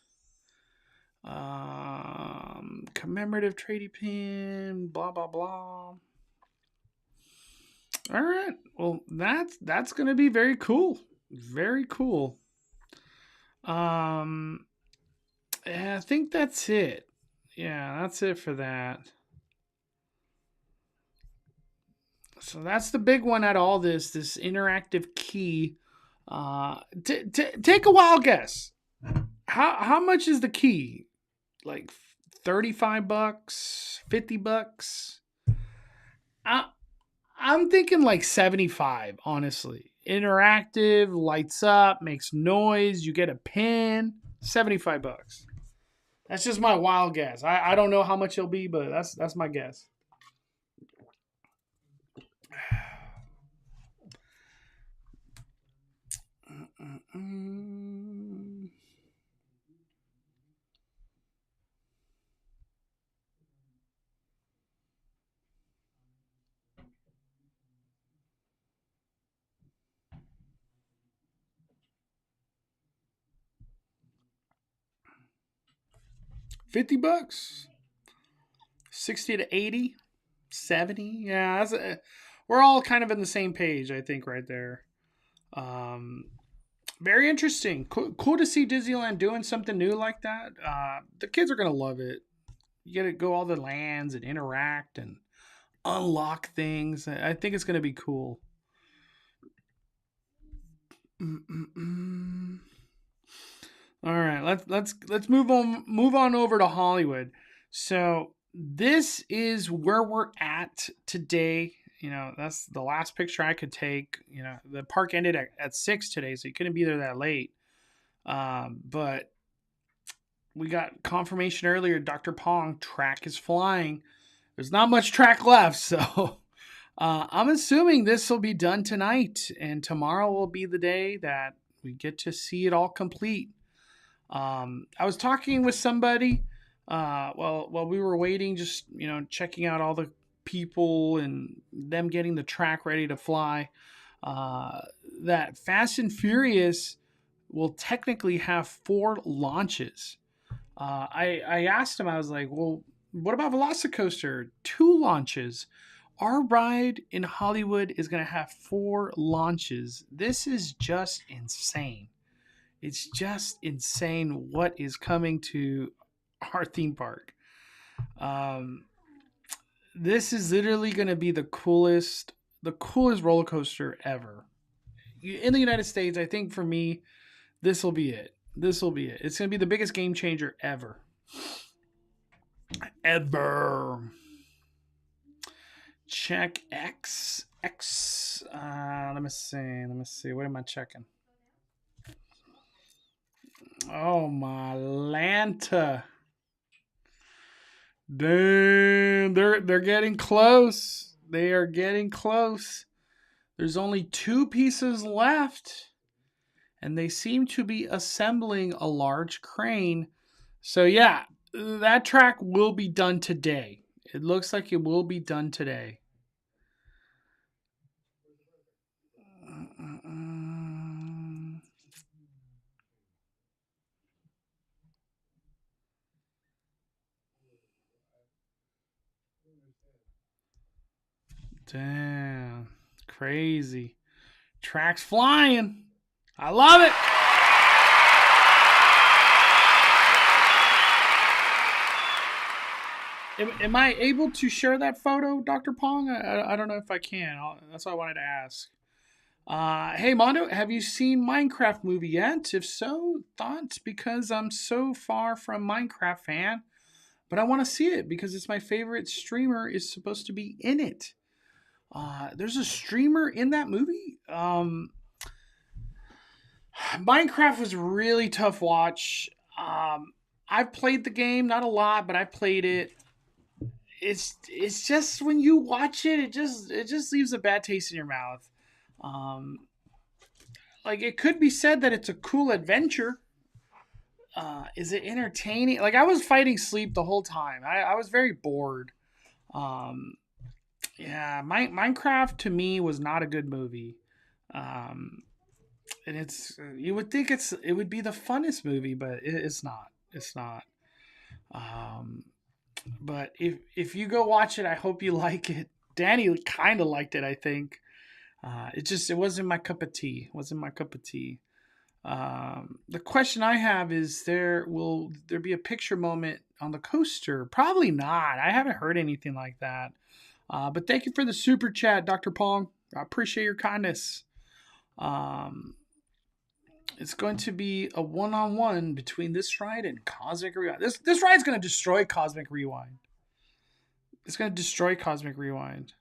Commemorative trading pin. Blah blah blah. All right. Well, that's gonna be very cool. Very cool. Yeah, I think that's it. Yeah, that's it for that. So that's the big one at all this interactive key. Take a wild guess. How much is the key? Like $35, $50? I'm thinking like 75, honestly. Interactive, lights up, makes noise, you get a pin, $75. That's just my wild guess. I don't know how much it'll be, but that's my guess. $50, 60 to 80, 70. Yeah, we're all kind of in the same page, I think, right there. Very interesting. Cool to see Disneyland doing something new like that. The kids are gonna love it. You get to go all the lands and interact and unlock things. I think it's gonna be cool. Mm-mm-mm. All right, let's move on over to Hollywood. So this is where we're at today. You know, that's the last picture I could take. You know, the park ended at 6 today, so you couldn't be there that late. But we got confirmation earlier. Dr. Pong track is flying. There's not much track left, so I'm assuming this will be done tonight, and tomorrow will be the day that we get to see it all complete. I was talking with somebody while we were waiting, just checking out all the people and them getting the track ready to fly. That Fast and Furious will technically have 4 launches. I asked him, I was like, well, what about Velocicoaster? 2 launches. Our ride in Hollywood is going to have 4 launches. This is just insane. It's just insane what is coming to our theme park. This is literally going to be the coolest roller coaster ever. In the United States, I think for me, this will be it. This will be it. It's going to be the biggest game changer ever. Ever. Check X. Let me see. What am I checking? Oh my Lanta. Damn, they're getting close. They are getting close. There's only 2 pieces left. And they seem to be assembling a large crane. So yeah, that track will be done today. It looks like it will be done today. Damn. Crazy. Track's flying. I love it. Am I able to share that photo, Dr. Pong? I don't know if I can. That's what I wanted to ask. Hey Mondo, have you seen Minecraft movie yet? If so, thoughts? Because I'm so far from Minecraft fan, but I want to see it because it's my favorite streamer is supposed to be in it. There's a streamer in that movie. Minecraft was really tough watch. I've played the game, not a lot, but I've played it. It's just when you watch it, it just leaves a bad taste in your mouth. Um, like it could be said that it's a cool adventure. Is it entertaining? Like I was fighting sleep the whole time. I was very bored. Um, yeah, Minecraft to me was not a good movie. Um, and it's you would think it would be the funnest movie, but it's not. It's not. Um, but if you go watch it, I hope you like it. Danny kind of liked it, I think. It wasn't my cup of tea. It wasn't my cup of tea. The question I have is will there be a picture moment on the coaster? Probably not. I haven't heard anything like that. But thank you for the super chat, Dr. Pong. I appreciate your kindness. Um, it's going to be a one-on-one between this ride and Cosmic Rewind. This ride's going to destroy Cosmic Rewind. It's going to destroy Cosmic Rewind.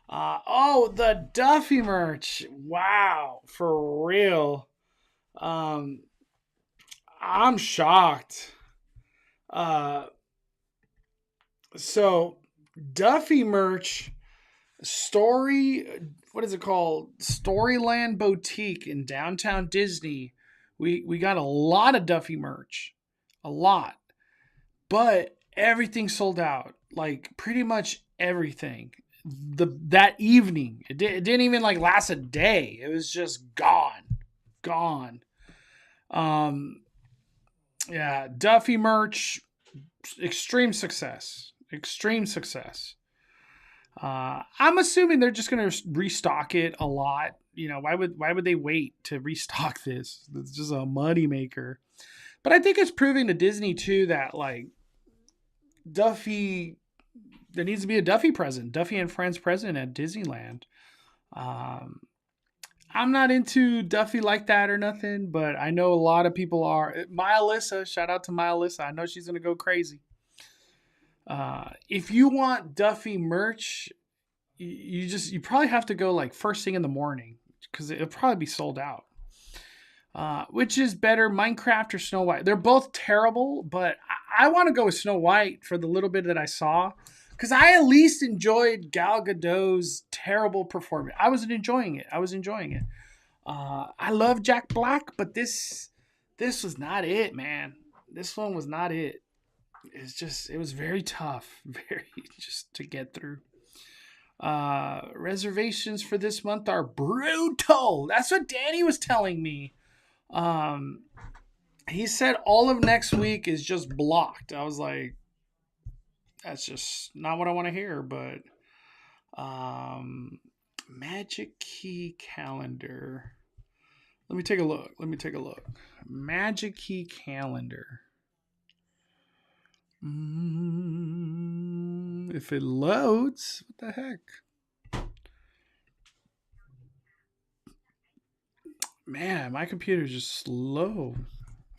The Duffy merch. Wow, for real. Um, I'm shocked. Uh, so Duffy merch what is it called? Storyland Boutique in downtown Disney. We got a lot of Duffy merch. A lot. But everything sold out. Like pretty much everything. That evening. It didn't even like last a day. It was just gone. Gone. Um yeah, Duffy merch, extreme success. Extreme success. I'm assuming they're just going to restock it a lot. You know, why would they wait to restock this? It's just a money maker. But I think it's proving to Disney too that like Duffy, there needs to be a Duffy present, Duffy and Friends present at Disneyland. Um, I'm not into Duffy like that or nothing, but I know a lot of people are. Maya Alyssa, shout out to Maya Alyssa. I know she's gonna go crazy. If you want Duffy merch, you probably have to go like first thing in the morning because it'll probably be sold out. Which is better, Minecraft or Snow White? They're both terrible, but I want to go with Snow White for the little bit that I saw because I at least enjoyed Gal Gadot's terrible performance. I was enjoying it. I love Jack Black, but this was not it, man. This one was not it. It was very tough, very just to get through. Reservations for this month are brutal. That's what Danny was telling me. Um, he said all of next week is just blocked. I was like, that's just not what I want to hear. But Magic Key calendar. Let me take a look. Magic Key calendar. If it loads, what the heck? Man, my computer's just slow.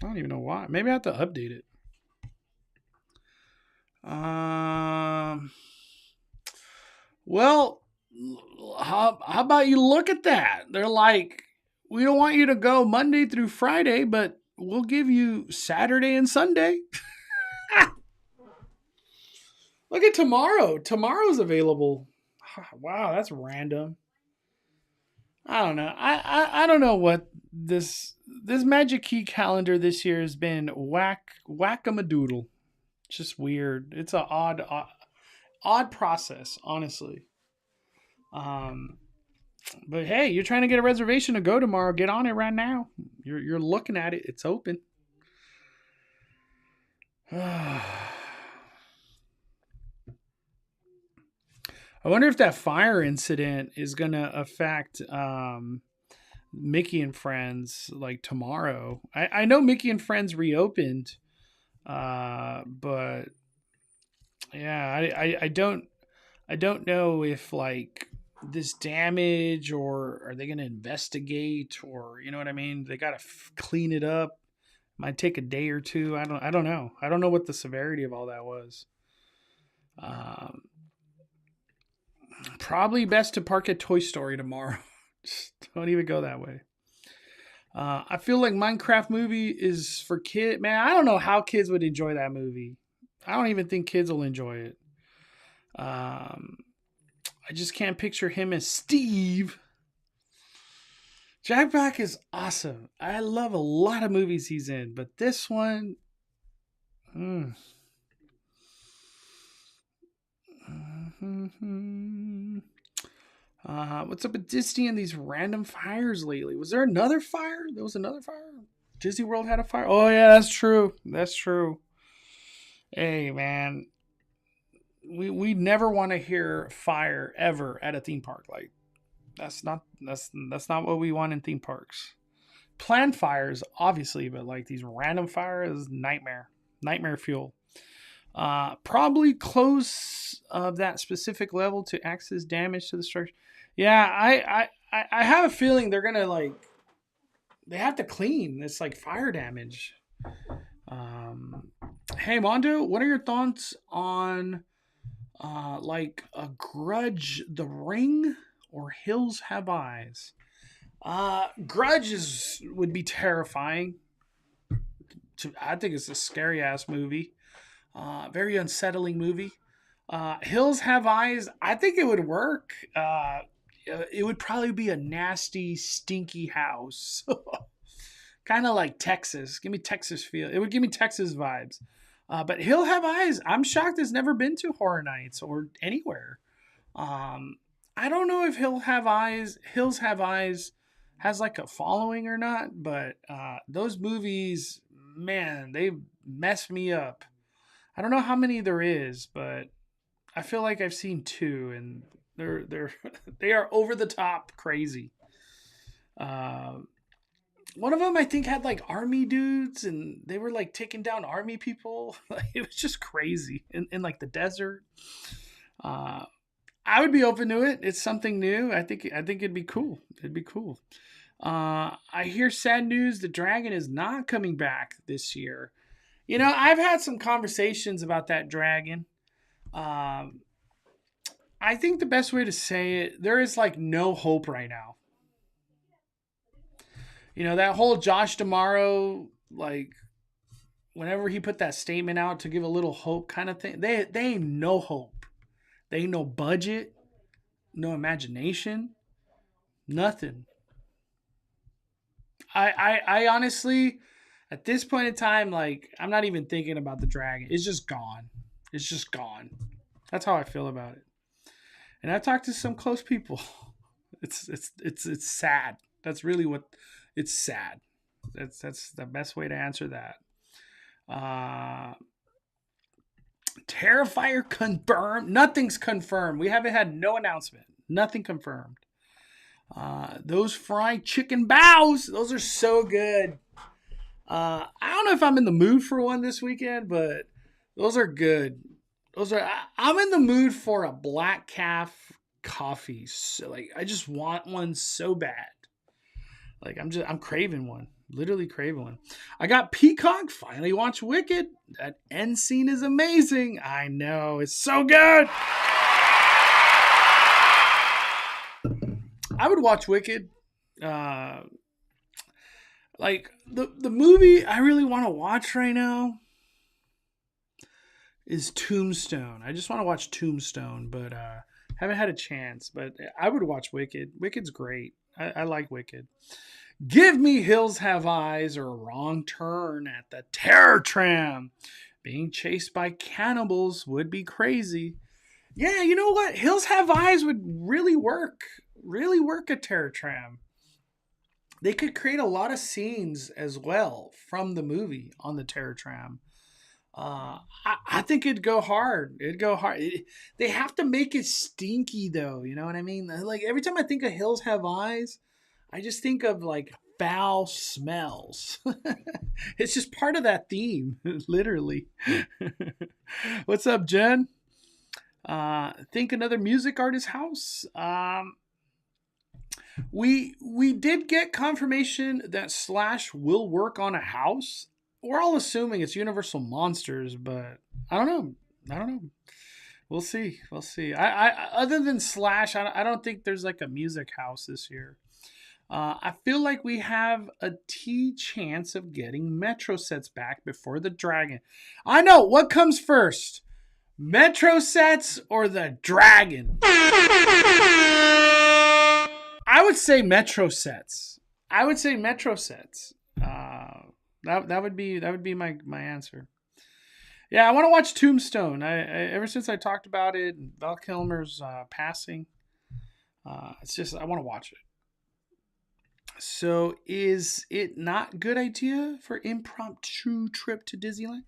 I don't even know why. Maybe I have to update it. Well, how about you look at that? They're like, we don't want you to go Monday through Friday, but we'll give you Saturday and Sunday. Look at tomorrow. Tomorrow's available. Wow, that's random. I don't know. I don't know what this Magic Key calendar this year has been whack-a-madoodle. Just weird. It's an odd process, honestly. Um, but hey, you're trying to get a reservation to go tomorrow. Get on it right now. You're looking at it. It's open. I wonder if that fire incident is going to affect Mickey and Friends like tomorrow. I know Mickey and Friends reopened, but yeah, I don't know if like this damage, or are they going to investigate, or you know what I mean? They got to clean it up. Might take a day or two. I don't know. I don't know what the severity of all that was. Um, Probably best to park at Toy Story tomorrow. Just don't even go that way. I feel like Minecraft movie is for kids. Man, I don't know how kids would enjoy that movie. I don't even think kids will enjoy it. I just can't picture him as Steve. Jack Black is awesome. I love a lot of movies he's in, but this one, mm. What's up with Disney and these random fires lately? Was there another fire? There was another fire? Disney World had a fire? Oh, yeah, that's true. That's true. Hey, man. We never want to hear fire ever at a theme park. Like, that's not what we want in theme parks. Planned fires, obviously, but like these random fires, nightmare fuel. Probably close of that specific level to access damage to the structure. Yeah, I have a feeling they're gonna like they have to clean this like fire damage. Hey Mondo, what are your thoughts on like a Grudge the Ring or Hills Have Eyes? Grudge would be terrifying. I think it's a scary ass movie. Very unsettling movie. Hills Have Eyes. I think it would work. It would probably be a nasty, stinky house. Kind of like Texas. Give me Texas feel. It would give me Texas vibes. But Hill Have Eyes. I'm shocked it's never been to Horror Nights or anywhere. I don't know if Hills Have Eyes has like a following or not, but those movies, man, they mess me up. I don't know how many there is, but I feel like I've seen two, and they are over the top crazy. One of them I think had like army dudes, and they were like taking down army people. It was just crazy in like the desert. I would be open to it. It's something new. I think it'd be cool. It'd be cool. I hear sad news. The dragon is not coming back this year. You know, I've had some conversations about that dragon. I think the best way to say it, there is like no hope right now. You know, that whole Josh D'Amaro, like, whenever he put that statement out to give a little hope kind of thing, they ain't no hope. They ain't no budget, no imagination, nothing. I honestly, at this point in time, like, I'm not even thinking about the dragon. It's just gone. It's just gone. That's how I feel about it. And I've talked to some close people. It's sad. That's really what it's sad. That's the best way to answer that. Terrifier confirmed. Nothing's confirmed. We haven't had no announcement. Nothing confirmed. Those fried chicken bows, those are so good. I don't know if I'm in the mood for one this weekend, but those are good. I'm in the mood for a black calf coffee. So like I just want one so bad. Like I'm craving one. Literally craving one. I got Peacock. Finally watched Wicked. That end scene is amazing. I know. It's so good. I would watch Wicked. Like the movie I really want to watch right now is Tombstone. I just want to watch Tombstone, but haven't had a chance. But I would watch Wicked. Wicked's great. I like Wicked. Give me Hills Have Eyes or a Wrong Turn at the Terror Tram. Being chased by cannibals would be crazy. Yeah, you know what? Hills Have Eyes would really work. Really work a Terror Tram. They could create a lot of scenes as well from the movie on the Terror Tram. I think it'd go hard. They have to make it stinky though. You know what I mean? Like every time I think of Hills Have Eyes, I just think of like foul smells. It's just part of that theme, literally. What's up, Jen? Think another music artist house. We did get confirmation that Slash will work on a house. We're all assuming it's Universal Monsters, but I don't know. I don't know. We'll see. We'll see. I other than Slash, I don't think there's like a music house this year. I feel like we have a T chance of getting Metro sets back before the Dragon. I know what comes first, Metro sets or the Dragon. I would say Metro sets. I would say Metro sets. That would be my answer. Yeah, I want to watch Tombstone. I ever since I talked about it, Val Kilmer's passing. It's just I want to watch it. So, is it not a good idea for impromptu trip to Disneyland?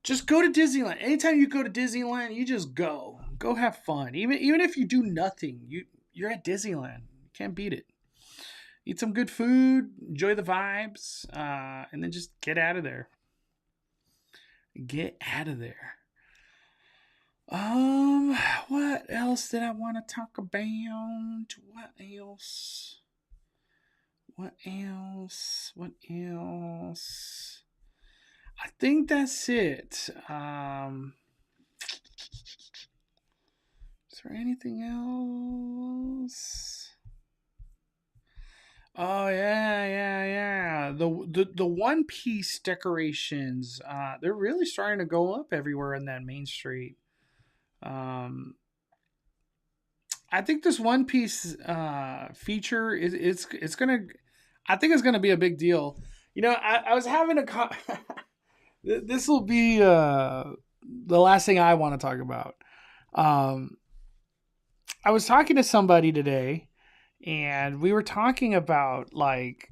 Just go to Disneyland. Anytime you go to Disneyland, you just go. Go have fun. Even if you do nothing, you're at Disneyland. You can't beat it. Eat some good food, enjoy the vibes, and then just get out of there. Get out of there. What else did I want to talk about? What else? What else? What else? I think that's it. Is there anything else? Oh yeah. The One Piece decorations, they're really starting to go up everywhere in that Main Street. Um, I think this One Piece feature is it's gonna. I think it's gonna be a big deal. I was having a. This will be the last thing I want to talk about. Um, I was talking to somebody today, and we were talking about like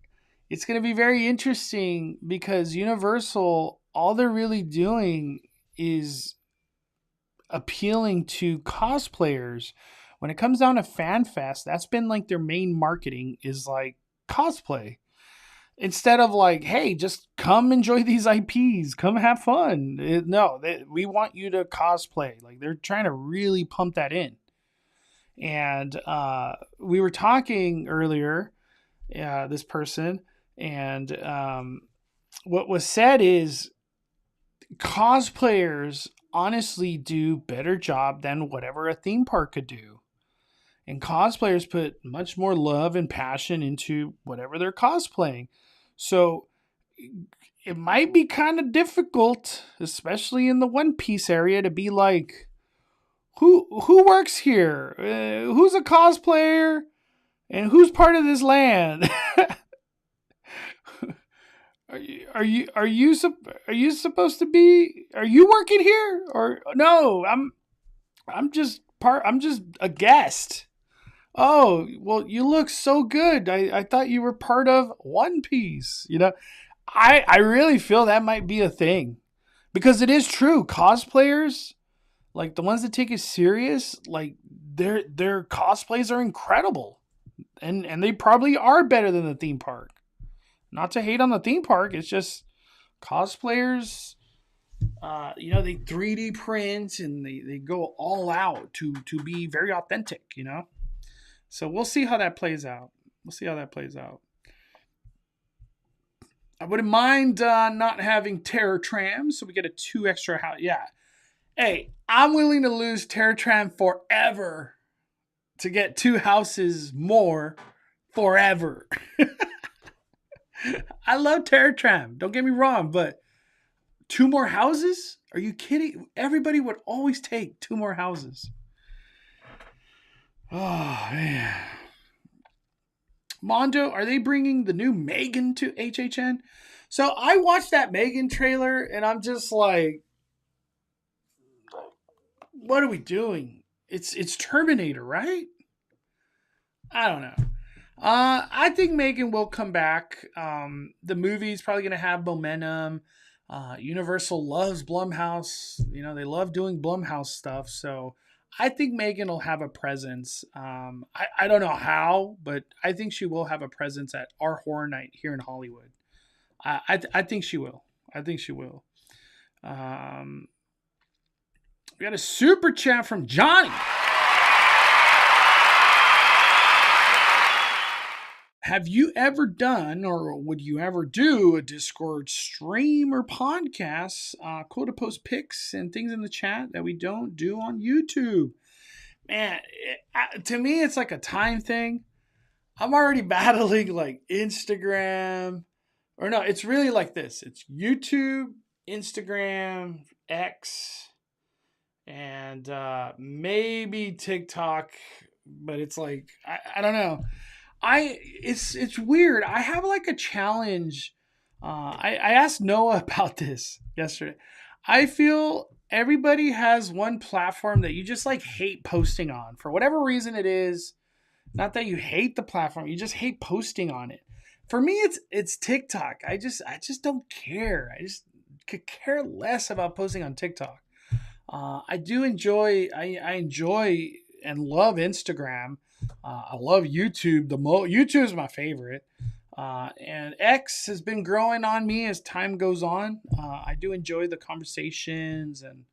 it's going to be very interesting because Universal, all they're really doing is appealing to cosplayers. When it comes down to FanFest, that's been like their main marketing is like cosplay. Instead of like, hey, just come enjoy these IPs, come have fun. No, we want you to cosplay. Like they're trying to really pump that in. And we were talking earlier, this person, and what was said is cosplayers honestly do better job than whatever a theme park could do. And cosplayers put much more love and passion into whatever they're cosplaying. So it might be kind of difficult, especially in the One Piece area, to be like, who works here? Who's a cosplayer? And who's part of this land? Are you supposed to be? Are you working here? Or no? I'm just a guest. Oh, well, you look so good. I thought you were part of One Piece. I really feel that might be a thing. Because it is true. Cosplayers, like the ones that take it serious, like their cosplays are incredible. And they probably are better than the theme park. Not to hate on the theme park, it's just cosplayers, they 3D print and they go all out to be very authentic. So we'll see how that plays out. I wouldn't mind not having Terror Tram, so we get a 2 extra house. Yeah. Hey, I'm willing to lose Terror Tram forever to get 2 houses more forever. I love Terror Tram. Don't get me wrong, but 2 more houses? Are you kidding? Everybody would always take 2 more houses. Oh, man. Mondo, are they bringing the new Megan to HHN? So I watched that Megan trailer and I'm just like, what are we doing? It's Terminator, right? I don't know. I think Megan will come back. The movie's probably going to have momentum. Universal loves Blumhouse. They love doing Blumhouse stuff. So I think Megan will have a presence. I don't know how, but I think she will have a presence at our horror night here in Hollywood. I think she will. Um, We got a super chat from Johnny. Have you ever done or would you ever do a Discord stream or podcast? Cool to post pics and things in the chat that we don't do on YouTube. Man, to me, it's like a time thing. I'm already battling like Instagram. Or no, it's really like this. It's YouTube, Instagram, X, and maybe TikTok. But it's like I don't know. It's weird. I have like a challenge. I asked Noah about this yesterday. I feel everybody has one platform that you just like hate posting on for whatever reason it is. Not that you hate the platform, you just hate posting on it. For me, it's TikTok. I just don't care. I just could care less about posting on TikTok. I do enjoy. I enjoy and love Instagram. I love YouTube. YouTube is my favorite. And X has been growing on me as time goes on. I do enjoy the conversations and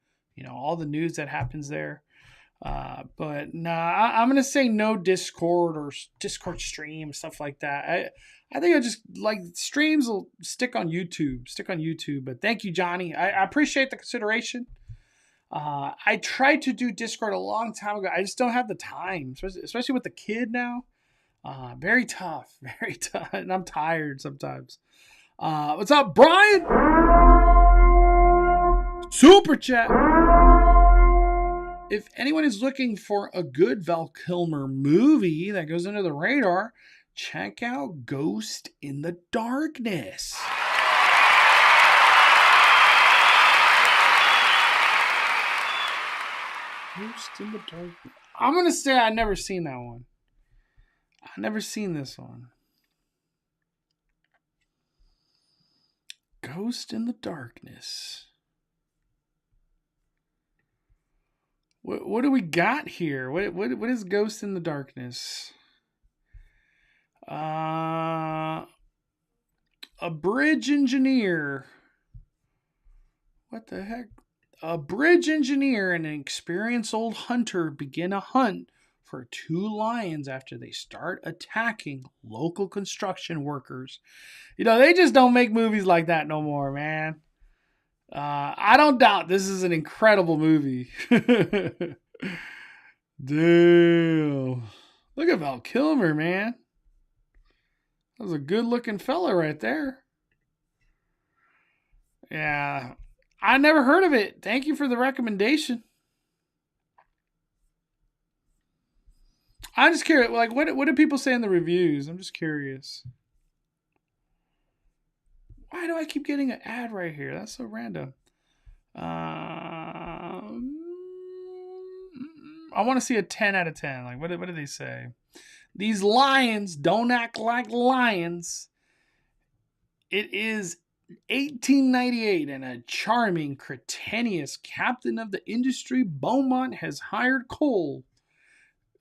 all the news that happens there. But nah, I'm gonna say no Discord or Discord stream stuff like that. I think I just like streams will stick on YouTube. Stick on YouTube. But thank you, Johnny. I appreciate the consideration. I tried to do Discord a long time ago. I just don't have the time, especially with the kid now. Very tough, very tough, and I'm tired sometimes. What's up, Brian? Super chat. If anyone is looking for a good Val Kilmer movie that goes under the radar, check out Ghost in the Darkness. Ghost in the Darkness. I'm going to say I've never seen that one. I've never seen this one. Ghost in the Darkness. What do we got here? What is Ghost in the Darkness? A bridge engineer. What the heck? A bridge engineer and an experienced old hunter begin a hunt for two lions after they start attacking local construction workers. They just don't make movies like that no more, man. I don't doubt this is an incredible movie. Damn. Look at Val Kilmer, man. That was a good looking fella right there. Yeah. I never heard of it. Thank you for the recommendation. I'm just curious. Like, what do people say in the reviews? I'm just curious. Why do I keep getting an ad right here? That's so random. I want to see a 10 out of 10. Like, what do they say? These lions don't act like lions. It is 1898, and a charming, Cretaneous captain of the industry, Beaumont, has hired Cole,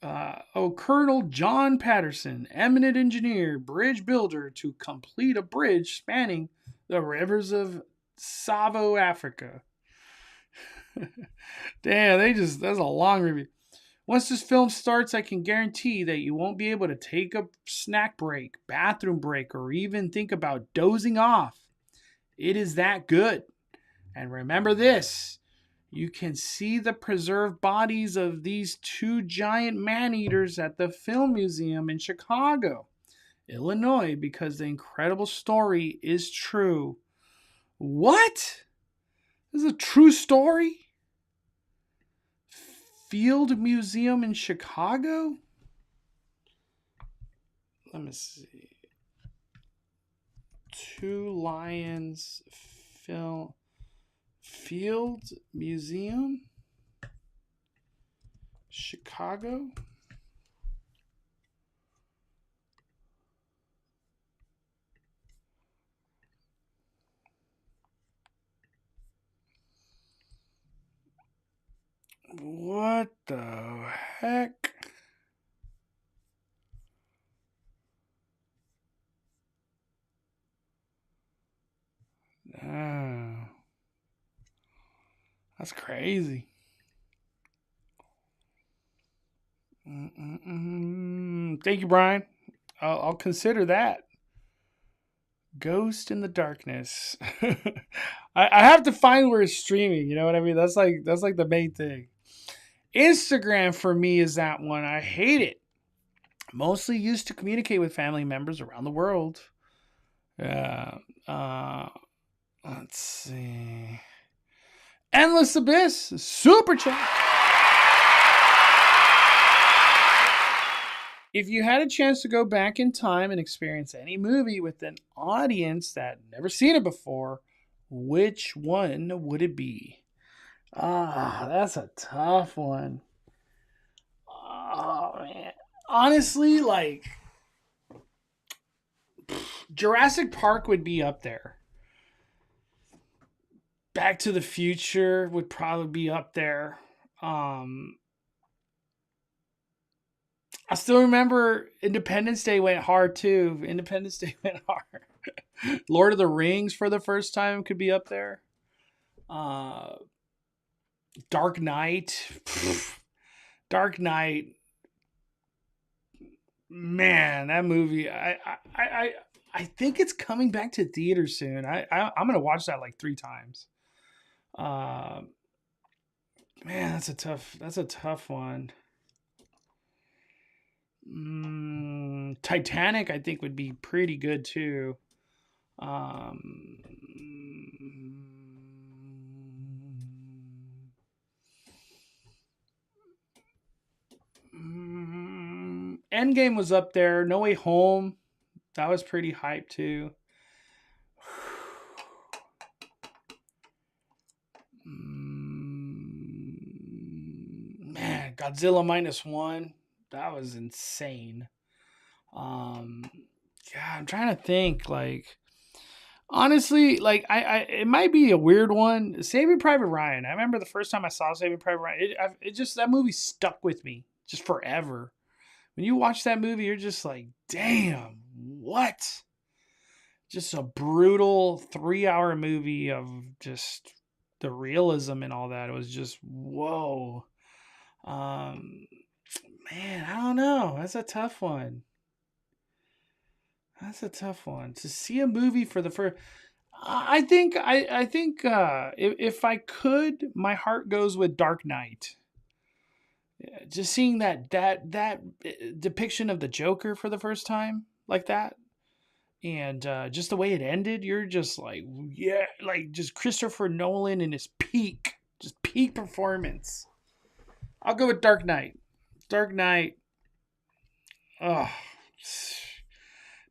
Colonel John Patterson, eminent engineer, bridge builder, to complete a bridge spanning the rivers of Savo, Africa. Damn, that's a long review. Once this film starts, I can guarantee that you won't be able to take a snack break, bathroom break, or even think about dozing off. It is that good. And remember this, you can see the preserved bodies of these two giant man-eaters at the Film Museum in Chicago, Illinois, because the incredible story is true. What? This is a true story? Field Museum in Chicago? Let me see. Two Lions Field Museum, Chicago. What the heck? Oh, that's crazy. Thank you, Brian. I'll consider that. Ghost in the Darkness. I have to find where it's streaming. You know what I mean? That's like the main thing. Instagram for me is that one. I hate it. Mostly used to communicate with family members around the world. Yeah. Let's see. Endless Abyss, super chat. If you had a chance to go back in time and experience any movie with an audience that never seen it before, which one would it be? That's a tough one. Oh man. Honestly, like Jurassic Park would be up there. Back to the Future would probably be up there. I still remember Independence Day went hard too. Independence Day went hard. Lord of the Rings for the first time could be up there. Dark Knight. Dark Knight. Man, that movie. I think it's coming back to theaters soon. I'm gonna watch that like 3 times. Man, that's a tough one. Titanic, I think, would be pretty good too. Endgame was up there. No Way Home, that was pretty hype too. Man, Godzilla -1. That was insane. God, I'm trying to think. Like, honestly, like I it might be a weird one. Saving Private Ryan. I remember the first time I saw Saving Private Ryan. It just that movie stuck with me just forever. When you watch that movie, you're just like, damn, what? Just a brutal 3-hour movie of just the realism and all that. It was just whoa. Man, I don't know. That's a tough one. To see a movie for the first, I think if I could, my heart goes with Dark Knight. Yeah, just seeing that depiction of the Joker for the first time like that, and just the way it ended, you're just like, yeah, like just Christopher Nolan in his peak performance. I'll go with Dark Knight. Dark Knight. Oh,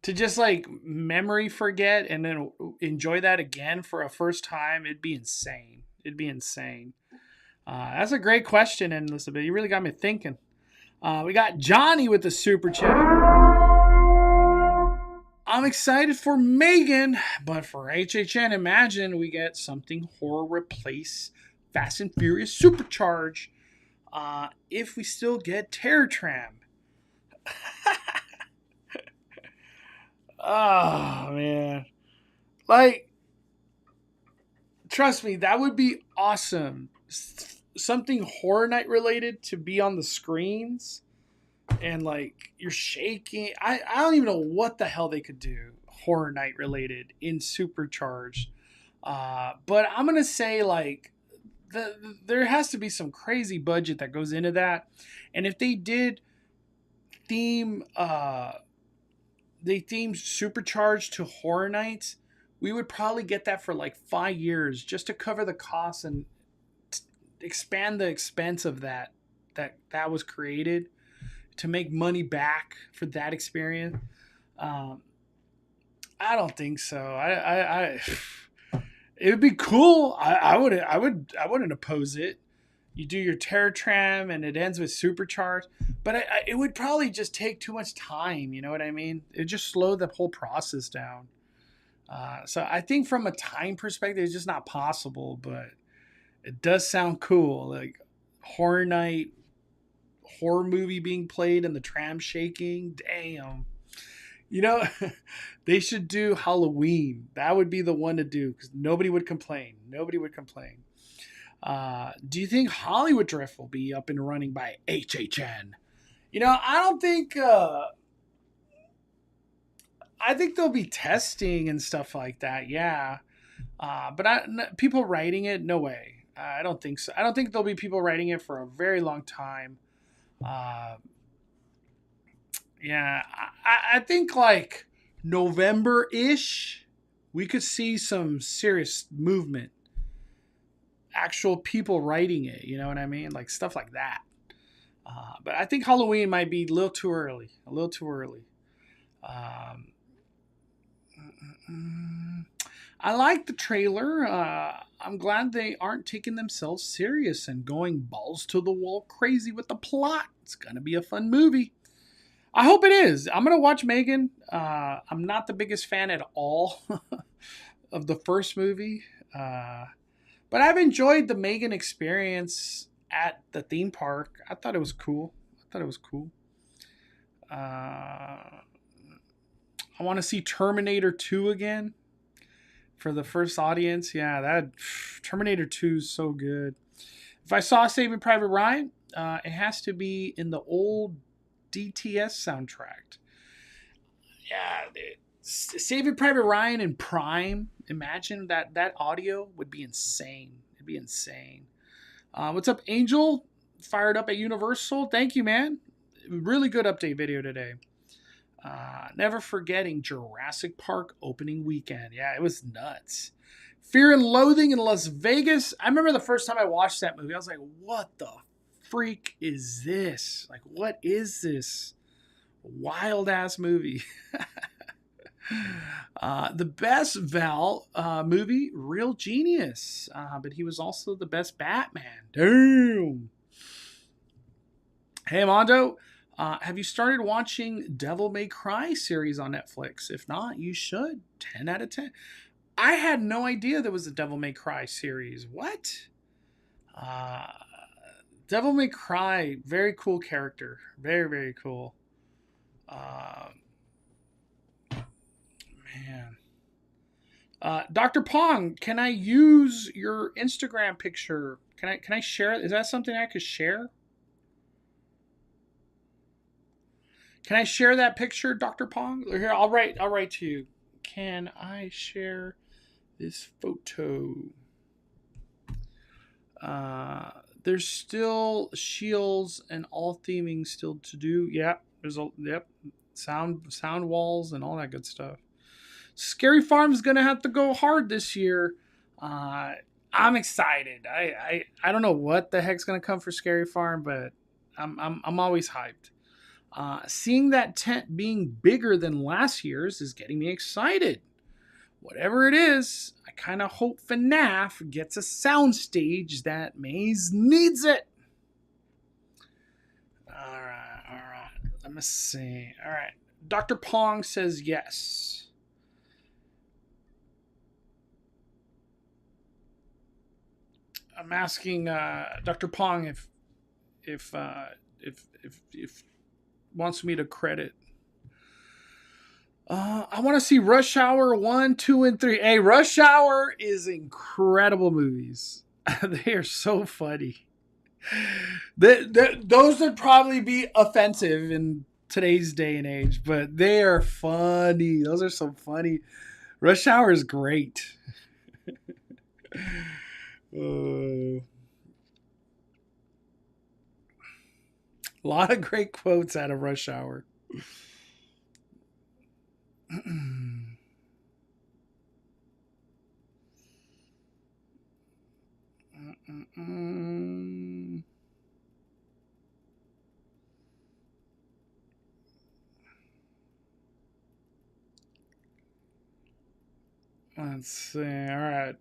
to just like memory forget and then enjoy that again for a first time, it'd be insane. That's a great question, and Elizabeth, you really got me thinking. We got Johnny with the super chat. I'm excited for Megan, but for HHN, imagine we get something horror replace Fast and Furious Supercharge. If we still get Terror Tram. Oh, man. Like, trust me, that would be awesome. Something Horror Night related to be on the screens. And, like, you're shaking. I don't even know what the hell they could do Horror Night related in Supercharged. But I'm going to say, like, there has to be some crazy budget that goes into that. And if they did theme Supercharged to Horror Nights, we would probably get that for like 5 years just to cover the costs and expand the expense of that was created to make money back for that experience. I don't think so. I it would be cool. I wouldn't oppose it. You do your Terror Tram and it ends with Supercharged, but it would probably just take too much time. You know what I mean? It would just slow the whole process down. So I think from a time perspective, it's just not possible, but it does sound cool. Like Horror Night, horror movie being played and the tram shaking. Damn. You know, they should do Halloween. That would be the one to do because nobody would complain. Do you think Hollywood Drift will be up and running by HHN? I don't think. I think they'll be testing and stuff like that. Yeah, but people writing it, no way. I don't think so. I don't think there'll be people writing it for a very long time. Uh, yeah, I think like November ish, we could see some serious movement. Actual people writing it. You know what I mean? Like stuff like that. But I think Halloween might be a little too early. A little too early. Um, I like the trailer. I'm glad they aren't taking themselves serious and going balls to the wall crazy with the plot. It's gonna be a fun movie. I hope it is. I'm gonna watch Megan. I'm not the biggest fan at all of the first movie, but I've enjoyed the Megan experience at the theme park. I thought it was cool. I want to see Terminator 2 again for the first audience. Yeah, that Terminator 2 is so good. If I saw Saving Private Ryan, it has to be in the old DTS soundtrack. Yeah, Saving Private Ryan in Prime. Imagine that audio would be insane. It'd be insane. What's up, Angel? Fired up at Universal. Thank you, man. Really good update video today. Never forgetting Jurassic Park opening weekend. Yeah, it was nuts. Fear and Loathing in Las Vegas. I remember the first time I watched that movie, I was like, what the freak is this? Like, what is this wild ass movie? The best Val movie, Real Genius. But he was also the best Batman. Damn. Hey, Mondo. Have you started watching Devil May Cry series on Netflix? If not, you should. 10 out of 10. I had no idea there was a Devil May Cry series. What? Devil May Cry, very cool character. Very, very cool. Man. Dr. Pong, can I use your Instagram picture? Can I share it? Is that something I could share? Can I share that picture, Dr. Pong? Here, I'll write to you. Can I share this photo? There's still shields and all theming still to do. Yep, sound walls and all that good stuff. Scary Farm's gonna have to go hard this year. I'm excited. I don't know what the heck's gonna come for Scary Farm, but I'm always hyped. Seeing that tent being bigger than last year's is getting me excited. Whatever it is, I kind of hope FNAF gets a soundstage that Maze needs it. All right. Let me see. All right. Dr. Pong says yes. I'm asking Dr. Pong if wants me to credit. I want to see Rush Hour 1, 2, and 3. Hey, Rush Hour is incredible movies. They are so funny. Those would probably be offensive in today's day and age, but they are funny. Those are so funny. Rush Hour is great. A lot of great quotes out of Rush Hour. Let's see. All right.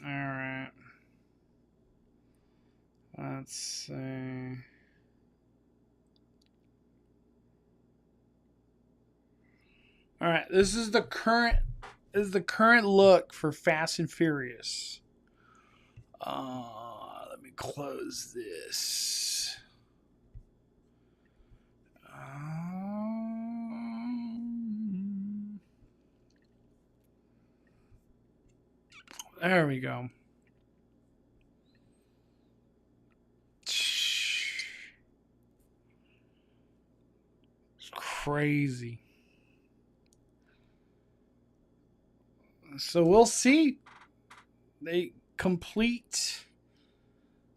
All right. Let's see. All right. This is the current look for Fast and Furious. close this. There we go. It's crazy. So we'll see.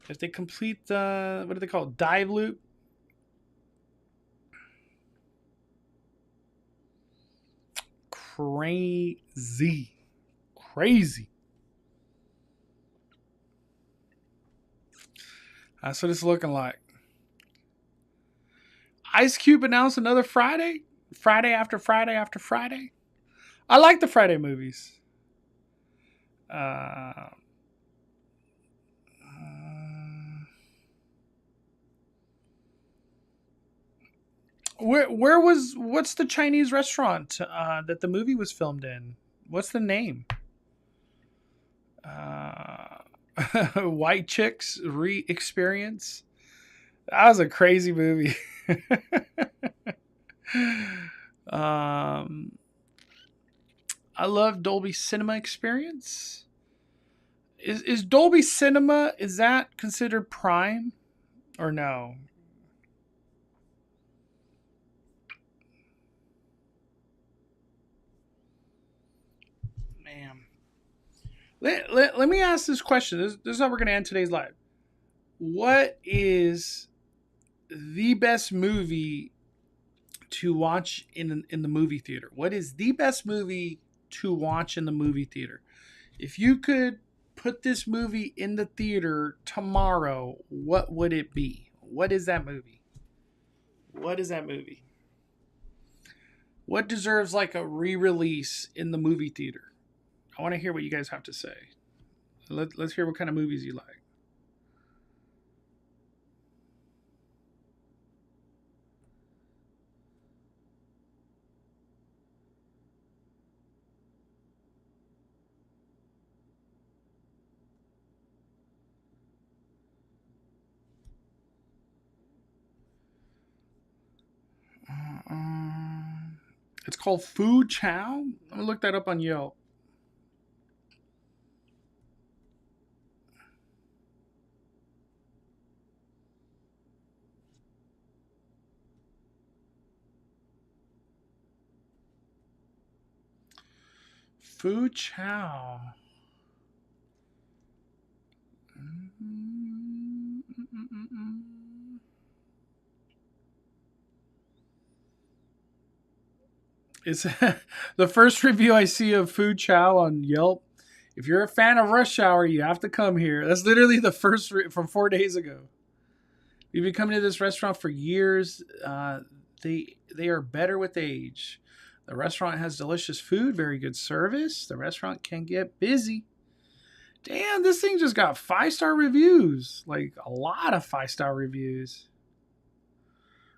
If they complete the, what do they call it? Dive loop. Crazy. That's what it's looking like. Ice Cube announced another Friday after Friday after Friday. I like the Friday movies. What's the Chinese restaurant that the movie was filmed in? What's the name? White Chicks Re-Experience. That was a crazy movie. I love Dolby Cinema Experience. Is Dolby Cinema, is that considered Prime or no? Man. Let me ask this question. This is how we're going to end today's live. What is the best movie to watch in the movie theater? What is the best movie to watch in the movie theater? If you could put this movie in the theater tomorrow, what would it be? What is that movie? What is that movie? What deserves like a re-release in the movie theater? I want to hear what you guys have to say. Let's hear what kind of movies you like. It's called Food Chow. I'm gonna look that up on Yelp. Food Chow. It's the first review I see of Food Chow on Yelp. If you're a fan of Rush Hour, you have to come here. That's literally the first from 4 days ago. We've been coming to this restaurant for years. They are better with age. The restaurant has delicious food, very good service. The restaurant can get busy. Damn, this thing just got 5-star reviews. Like a lot of 5-star reviews.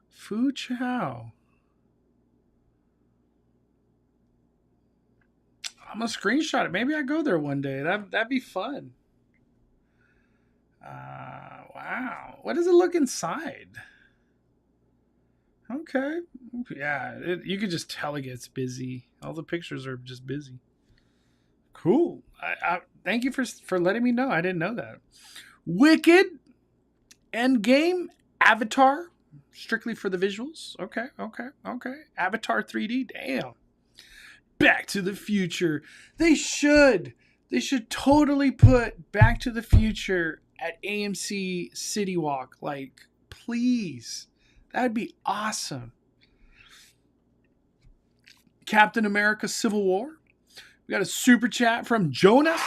Food Chow. I'm gonna screenshot it. Maybe I go there one day. That'd be fun. Wow. What does it look inside? Okay. Yeah, you could just tell it gets busy. All the pictures are just busy. Cool. I thank you for letting me know. I didn't know that. Wicked, Endgame, Avatar, strictly for the visuals. Okay. Avatar 3D. Damn. Back to the Future. They should totally put Back to the Future at AMC City Walk. Like, please. That'd be awesome. Captain America Civil War. We got a super chat from Jonas.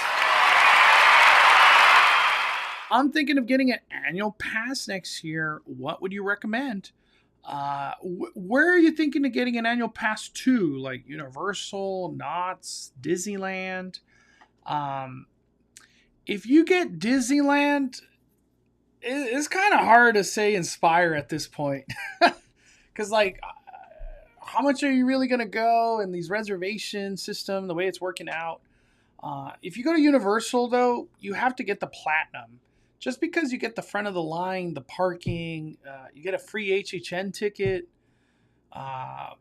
I'm thinking of getting an annual pass next year. What would you recommend? Where are you thinking of getting an annual pass to? Like Universal, Knott's, Disneyland? If you get Disneyland, it's kind of hard to say Inspire at this point. Because, like, how much are you really going to go? And these reservation system, the way it's working out. If you go to Universal, though, you have to get the Platinum just because you get the front of the line, the parking, you get a free HHN ticket. Uh,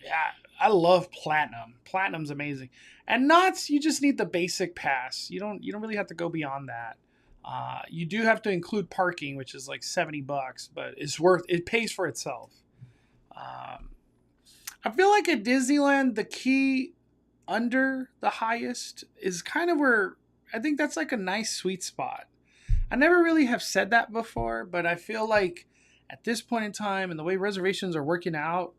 yeah, I love Platinum. Platinum's amazing. And Knott's, you just need the basic pass. You don't really have to go beyond that. You do have to include parking, which is like $70, but it pays for itself. Um, I feel like at Disneyland, the key under the highest is kind of where I think that's like a nice sweet spot. I never really have said that before, but I feel like at this point in time and the way reservations are working out,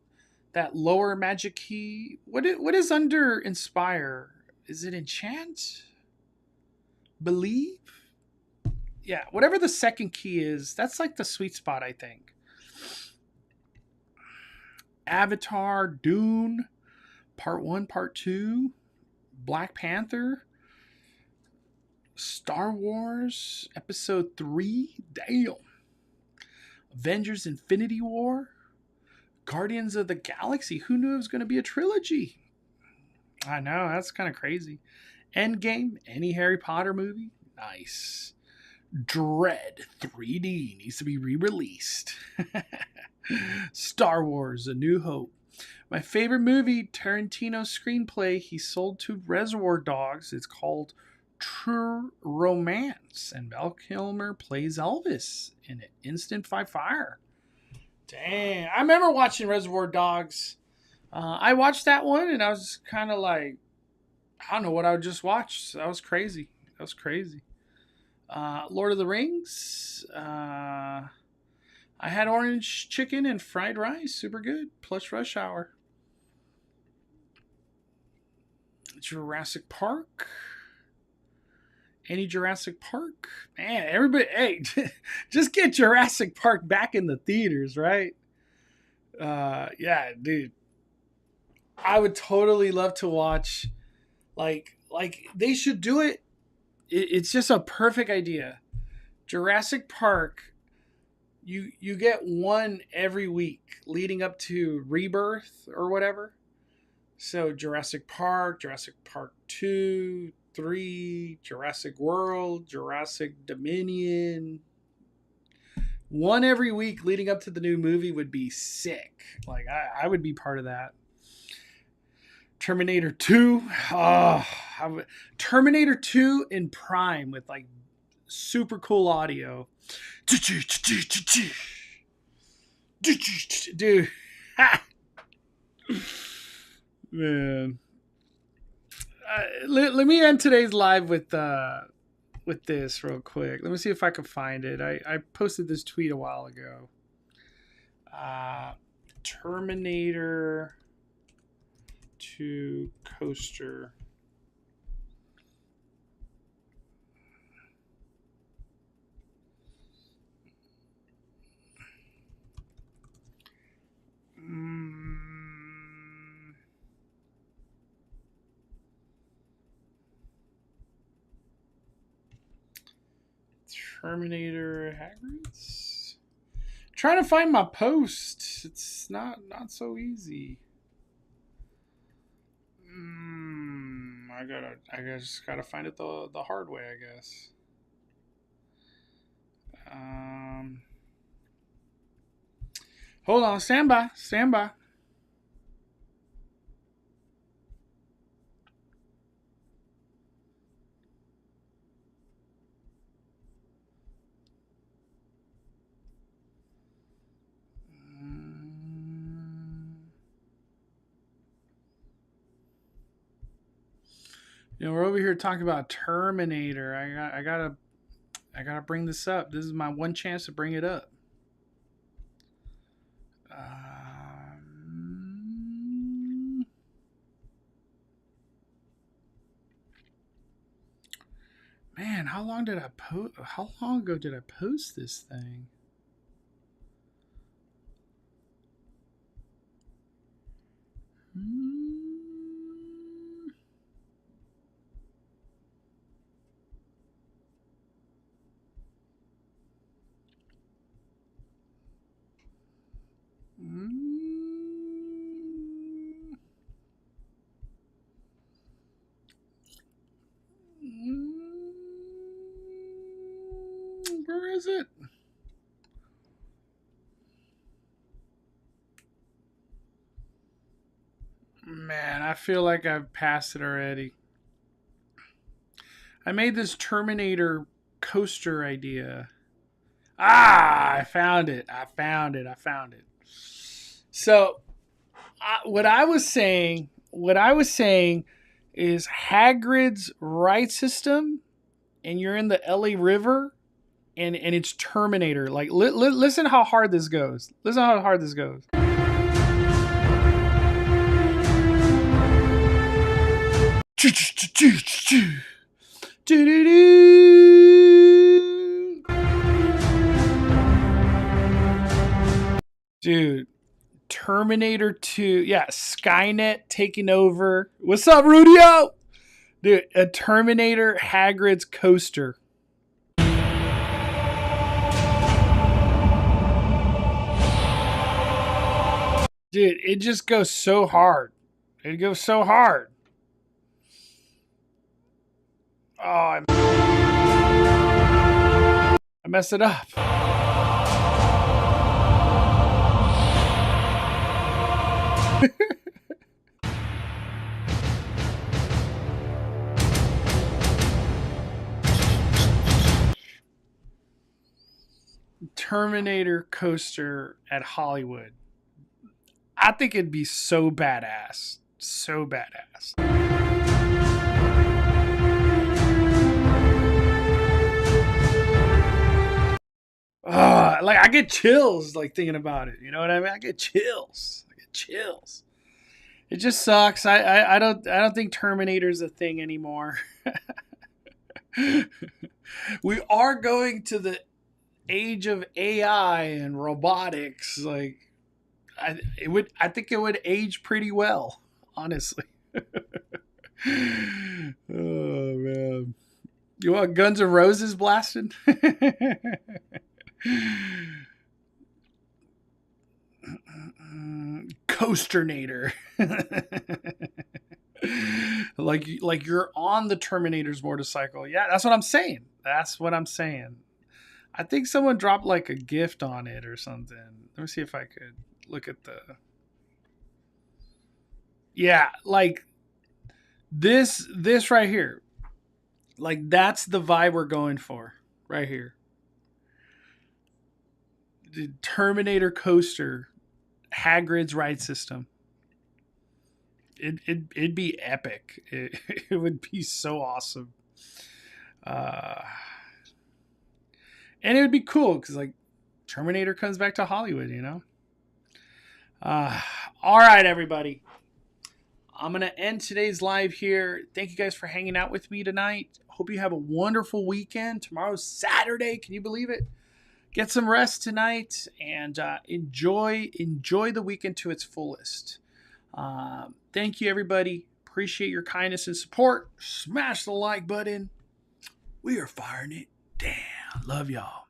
that lower magic key, what is under Inspire? Is it Enchant? Believe? Yeah, whatever the second key is, that's like the sweet spot, I think. Avatar, Dune, Part 1, Part 2, Black Panther, Star Wars, Episode 3, damn. Avengers Infinity War, Guardians of the Galaxy. Who knew it was going to be a trilogy? I know, that's kind of crazy. Endgame, any Harry Potter movie? Nice. Dread 3D needs to be re-released. Star Wars, A New Hope. My favorite movie, Tarantino's screenplay he sold to Reservoir Dogs. It's called True Romance, and Val Kilmer plays Elvis in it. Instant Fire. Dang, I remember watching Reservoir Dogs. I watched that one, and I was kind of like, I don't know what I would just watch. That was crazy. Lord of the Rings. I had orange chicken and fried rice. Super good. Plus Rush Hour. Jurassic Park. Any Jurassic Park? Man, everybody, hey, just get Jurassic Park back in the theaters, right? Yeah, dude. I would totally love to watch, like they should do it. It's just a perfect idea. Jurassic Park, you get one every week leading up to Rebirth or whatever. So Jurassic Park 2, 3, Jurassic World, Jurassic Dominion. One every week leading up to the new movie would be sick. Like, I would be part of that. Terminator 2. Terminator 2 in Prime with like super cool audio. Dude. Man. Let me end today's live with this real quick. Let me see if I can find it. I posted this tweet a while ago. Terminator 2 coaster. Terminator Hagrid's. Trying to find my post. It's not so easy. I just gotta find it the hard way, I guess. Hold on, stand by. You know, we're over here talking about Terminator. I gotta bring this up. This is my one chance to bring it up. Man, how long ago did I post this thing? Where is it? Man, I feel like I've passed it already. I made this Terminator coaster idea. I found it. So, what I was saying is Hagrid's ride system, and you're in the LA River, and it's Terminator. Like, listen how hard this goes. Listen how hard this goes. Dude, Terminator 2. Yeah, Skynet taking over. What's up, Rudio? Dude, a Terminator Hagrid's coaster. Dude, it just goes so hard. It goes so hard. Oh, I messed it up. Terminator coaster at Hollywood. I think it'd be so badass. So badass. Like I get chills like thinking about it. You know what I mean? I get chills. It just sucks. I don't think Terminator's a thing anymore. We are going to the age of AI and robotics. Like I think it would age pretty well, honestly. Oh man. You want Guns N' Roses blasting? Coasternator. like you're on the Terminator's motorcycle. Yeah, that's what I'm saying. I think someone dropped like a gift on it or something. Let me see if I could look at the. Yeah, like this right here. Like that's the vibe we're going for right here. The Terminator coaster, Hagrid's ride system. It'd be epic. It would be so awesome. And it would be cool because like Terminator comes back to Hollywood, you know. All right, everybody. I'm gonna end today's live here. Thank you guys for hanging out with me tonight. Hope you have a wonderful weekend. Tomorrow's Saturday. Can you believe it? Get some rest tonight and enjoy the weekend to its fullest. Thank you, everybody. Appreciate your kindness and support. Smash the like button. We are firing it down. Love y'all.